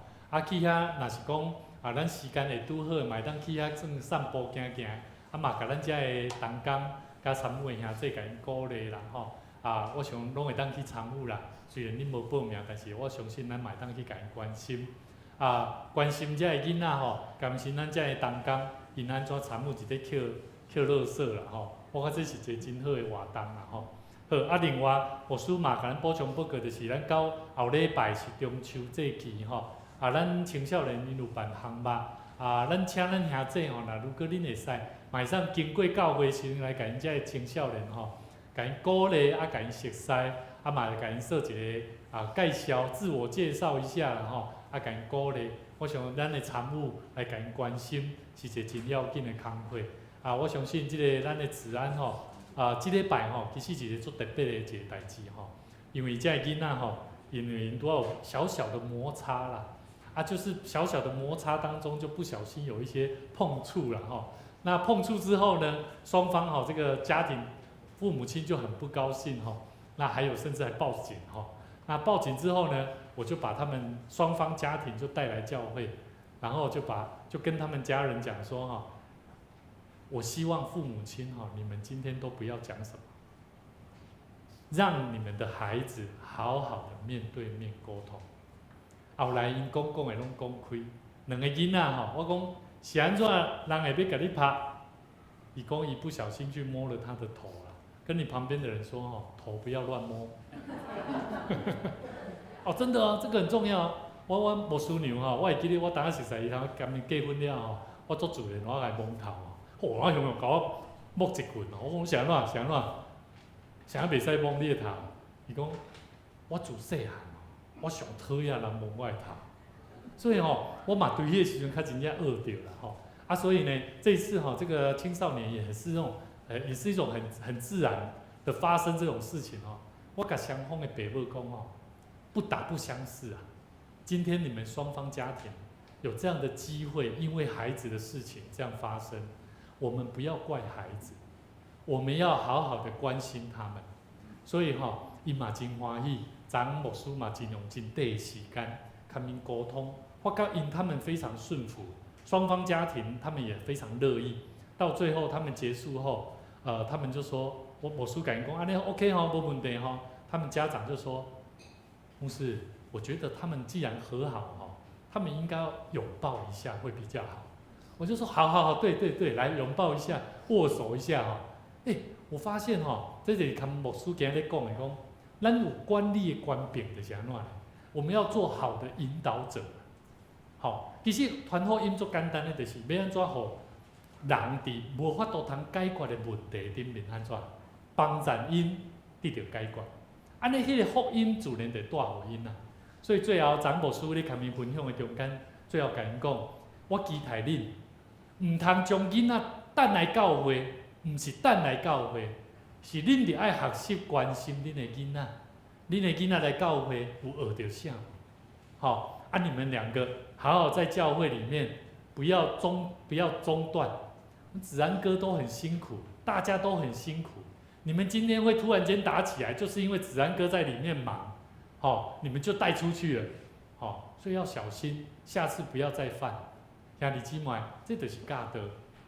S1: 去遐若是讲咱时间会拄好，嘛会当去遐算散步行行，嘛甲咱遮的同工甲参与的兄弟甲因鼓励啦吼。我想拢会当去参与啦。虽然恁无报名，但是我相信咱嘛会当去甲因关心。关心遮个囡仔吼，关心咱遮个同工，因安怎参与一个捡垃圾啦吼。我看这是一个真好的活动啦吼。好，另外牧师嘛，甲咱补充报告，就是咱到后礼拜是中秋节期吼。咱青少年因有办项目，咱请咱兄弟吼，如果恁会使，嘛会使经过教会时来甲因遮个青少年吼，甲因鼓励，甲因熟悉，嘛甲因做一个介绍，自我介绍一下啦吼。甲因鼓励，我想咱的参与来甲因关心，是一个真要紧的工作。我相信即个咱的治安吼，即礼拜吼，其实是一个足特别的一个代志吼。因为遮个囡仔吼，因为因拄有小小的摩擦啦，就是小小的摩擦当中就不小心有一些碰触了吼。那碰触之后呢，双方吼这个家庭父母亲就很不高兴吼，那还有甚至还报警吼。那报警之后呢，我就把他们双方家庭就带来教会，然后就跟他们家人讲说哈，我希望父母亲哈，你们今天都不要讲什么，让你们的孩子好好的面对面沟通。后来因讲的拢讲开，两个囡仔吼，我讲是安怎人会要甲你拍？伊讲伊不小心去摸了他的头啦，跟你旁边的人说吼，头不要乱摸。真的这个很重要。我牧师娘吼，我会记得我当时熟悉伊，他今年结婚了吼，我做主人，我来摸头我向甲我摸一棍我讲是安怎，啥袂使摸你的头？伊讲我自细汉我上讨厌人摸我的头，所以我嘛对迄个时阵较真正学着啦所以呢，这一次这个青少年也是那种也是一种很自然的发生这种事情我甲双方的爸母讲不打不相识啊。今天你们双方家庭有这样的机会，因为孩子的事情这样发生，我们不要怪孩子，我们要好好的关心他们。所以伊嘛真欢喜，咱牧师嘛真用真短的时间跟因沟通，我觉因他们非常顺服，双方家庭他们也非常乐意。到最后他们结束后，他们就说，我牧师跟因讲，安尼 OK 没问题他们家长就说，牧师，我觉得他们既然和好他们应该要拥抱一下会比较好。我就说好，对，来拥抱一下，握手一下我发现这就是跟牧师今日在讲的，咱有管理的官柄就是安怎呢？我们要做好的引导者。其实传福音足简单的，就是要安怎让人伫无法度通解决的问题顶面安怎帮助因得到解决。安尼，迄个福音自然就带互因啦。所以最后，张牧师咧甲因分享的中间，最后甲因讲，我期待恁唔通将囡仔等来教会，唔是等来教会，是恁得爱学习关心恁的囡仔。恁的囡仔来教会有学到啥？你们两个好好在教会里面，不要中断。子安哥都很辛苦，大家都很辛苦。你们今天会突然间打起来，就是因为子安哥在里面忙，你们就带出去了，所以要小心，下次不要再犯。兄弟姊妹，这就是教导，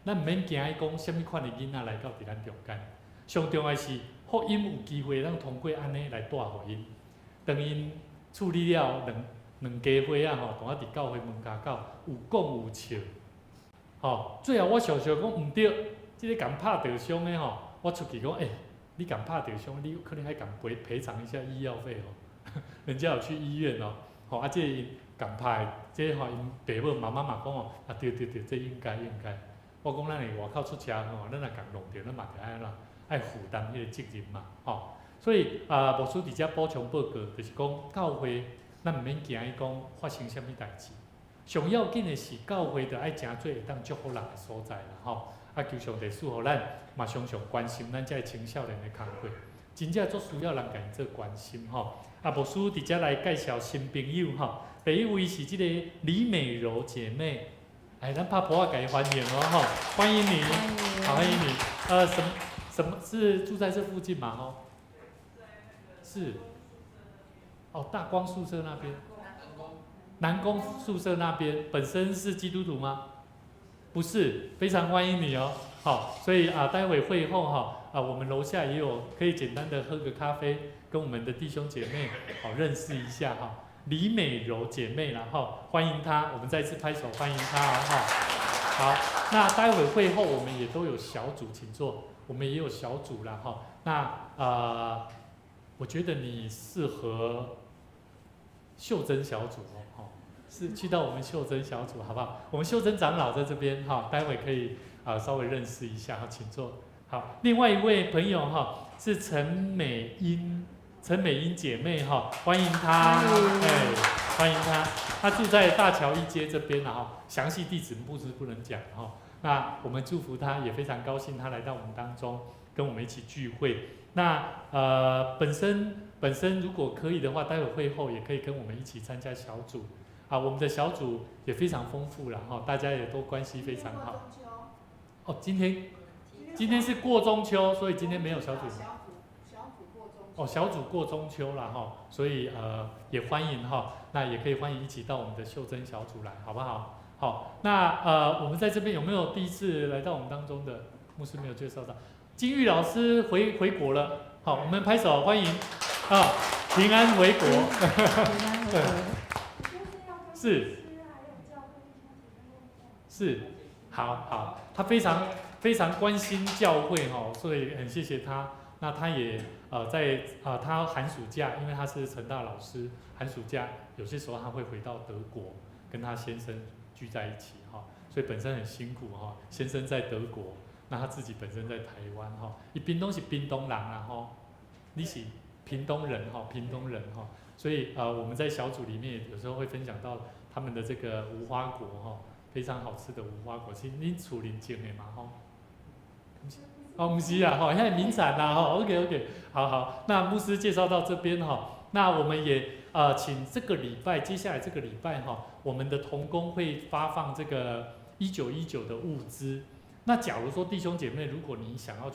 S1: 咱唔免惊伊讲什么款的囡仔来到伫咱中间。上重要是福音有机会咱通过安尼来带互因，当因处理了两家伙啊吼，同我伫教会门口口有讲有笑，吼，最后我常常讲毋对，即个共拍着伤的吼，我出去讲，你共拍着伤，你可能还共赔偿一下医药费哦，人家有去医院哦，吼啊，这因共拍的，这吼因爸母妈妈嘛讲哦，啊对，这应该。我讲咱伫外口出车吼，咱若共弄着，咱嘛着爱怎爱负担迄个责任嘛，吼。所以牧师伫遮补充报告，就是讲教会咱毋免惊伊讲发生啥物代志，上要紧的是教会着爱诚做会当祝福人的所在啦，吼。啊，求上帝赐互咱嘛常常关心咱遮个青少年的工作，真正足需要人甲因做关心吼。啊，牧师伫遮来介绍新朋友吼，第一位是即个李美柔姐妹。咱拍婆啊，给欢迎哦，哈，欢迎你，好，欢迎你。什么是住在这附近嘛？哈，是。哦，大光宿舍那边。南宫宿舍那边，本身是基督徒吗？不是，非常欢迎你哦。好，所以待会会后哈，我们楼下也有可以简单的喝个咖啡，跟我们的弟兄姐妹好认识一下哈。李美柔姐妹，然后欢迎她，我们再次拍手欢迎她哈。好，那待会会后我们也都有小组，请坐，我们也有小组啦哈。那我觉得你适合秀珍小组哦，是去到我们秀珍小组好不好？我们秀珍长老在这边哈，待会可以稍微认识一下哈，请坐。好，另外一位朋友哈是陈美英姐妹哈，欢迎她，欢迎她。她住在大桥一街这边哈，详细地址牧师不能讲哈。那我们祝福她，也非常高兴她来到我们当中，跟我们一起聚会。那本身如果可以的话，待会会后也可以跟我们一起参加小组啊。我们的小组也非常丰富了哈，大家也都关系非常好。哦，今天是过中秋，所以今天没有小组。哦，小组过中秋了哈，所以也欢迎哈，那也可以欢迎一起到我们的秀珍小组来，好不好？好，那我们在这边有没有第一次来到我们当中的牧师没有介绍到？金玉老师回国了，好，我们拍手欢迎啊，平安回国。
S4: 平安回国。
S1: 是，好，他非常关心教会哈，所以很谢谢他。那他也在他寒暑假，因为他是成大老师，寒暑假有些时候他会回到德国，跟他先生聚在一起哈，所以本身很辛苦哈。先生在德国，那他自己本身在台湾哈。屏东是屏东人啦哈，你是屏东人哈，所以我们在小组里面有时候会分享到他们的这个无花果哈，非常好吃的无花果，是恁厝邻种的嘛哈。哦，不是啊，哈，现在名产啦，哈 ，OK， 好，那牧师介绍到这边哈，那我们也请接下来这个礼拜哈，我们的同工会发放这个1919的物资。那假如说弟兄姐妹，如果你想要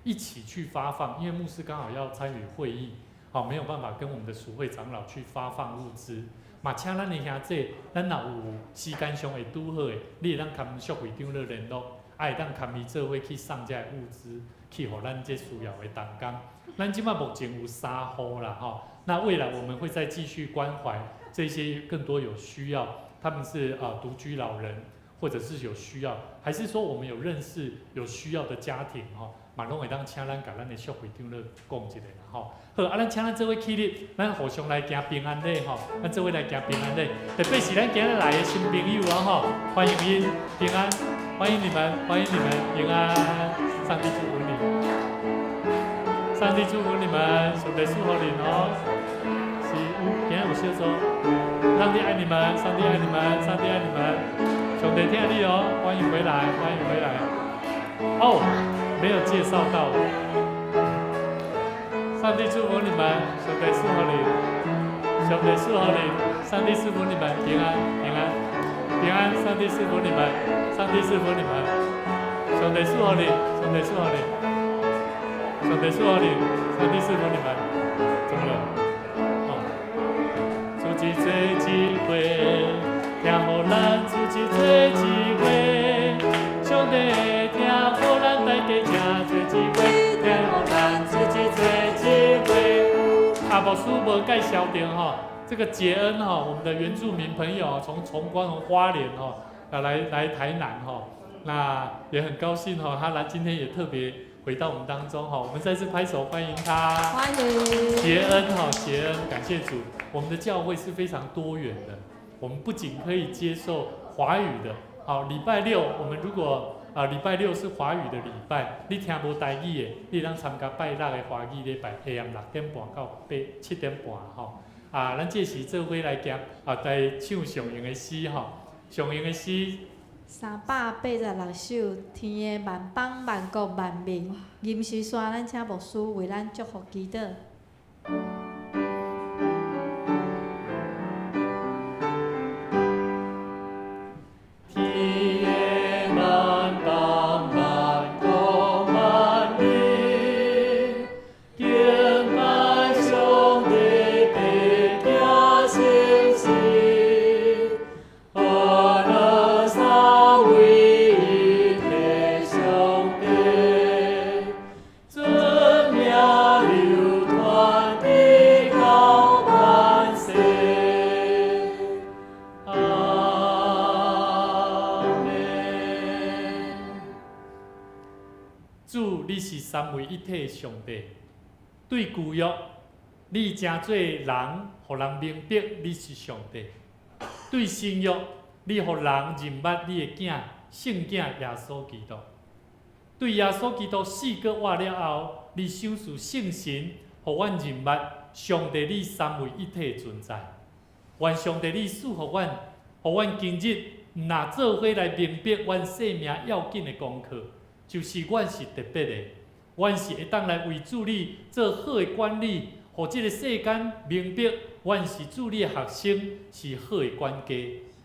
S1: 一起去发放，因为牧师刚好要参与会议，好，没有办法跟我们的属会长老去发放物资，嘛，请咱的兄弟，咱若有时间上会拄好的，你会当跟属会长咧联络。会当参与做伙去送这物资，去互咱这需要的同工。咱即摆目前有3户啦吼，那未来我们会再继续关怀这些更多有需要，他们是独居老人，或者是有需要，还是说我们有认识有需要的家庭吼，嘛拢会当请咱甲咱的属会长咧讲一下啦吼。好，咱请咱做伙起立，咱互相来行平安礼吼，咱做伙来行平安礼，特别是咱今日来的新朋友啊吼，欢迎因平安。欢迎你们平安，上帝祝福你，上帝祝福你们，上帝祝福你哦。是，今天有小组，上帝爱你们，上帝爱你们，上帝爱你们，上帝听你哦，欢迎回来。哦，没有介绍到，上帝祝福你们，上帝祝福你，上帝祝福你们，平安，上帝赐福你们，上帝赐福你们，上帝赐福你，上帝赐福你，上帝赐福你，上帝赐福你们，怎么了？主基做机会，听互咱主基做机会，上帝听互咱大家听做机会，听互咱主基做牧师无介绍到吼，这个杰恩哈，我们的原住民朋友从光从花莲哈来台南哈，那也很高兴哈，他今天也特别回到我们当中哈，我们再次拍手欢迎他。
S3: 欢迎
S1: 杰恩哈，杰恩，感谢主，我们的教会是非常多元的，我们不仅可以接受华语的，好，礼拜六我们如果礼拜六是华语的礼拜，你听无台语的，你当参加拜六的华语礼拜，下暗6点半到7点半吼。咱这时做伙来行来唱上英的诗吼，上英的诗。
S4: 386首，天的万邦万国万民，吟诗山，咱请牧师为咱祝福祈祷。三位一体的上帝，对旧约，你诚做人，互人明白你是上帝；对新约，你互人认捌你的囝圣囝耶稣基督；对耶稣基督死过活了后，你赏赐圣神，互阮认捌上帝你三位一体的存在。愿上帝你赐互阮今日毋若做伙来明白阮生命要紧的功课，就是阮是特别的。阮是会当来为主你做好的管理，互即个世间明白，阮是主你的学生，是好的管家，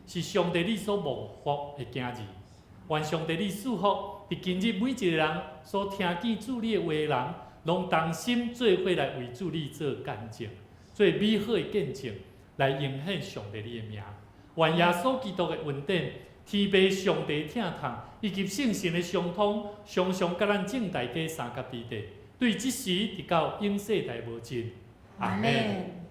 S4: 是上帝你所蒙福的囝儿。愿上帝你赐福，伫今日每一个人所听见主你的话的人，拢同心做伙来为主你做见证，做美好的见证，来影响上帝你的名。愿耶稣基督的恩典。天父上帝疼痛，以及圣神的相通，常常甲咱正大家三甲地地，对即時直到永世代無盡。阿們。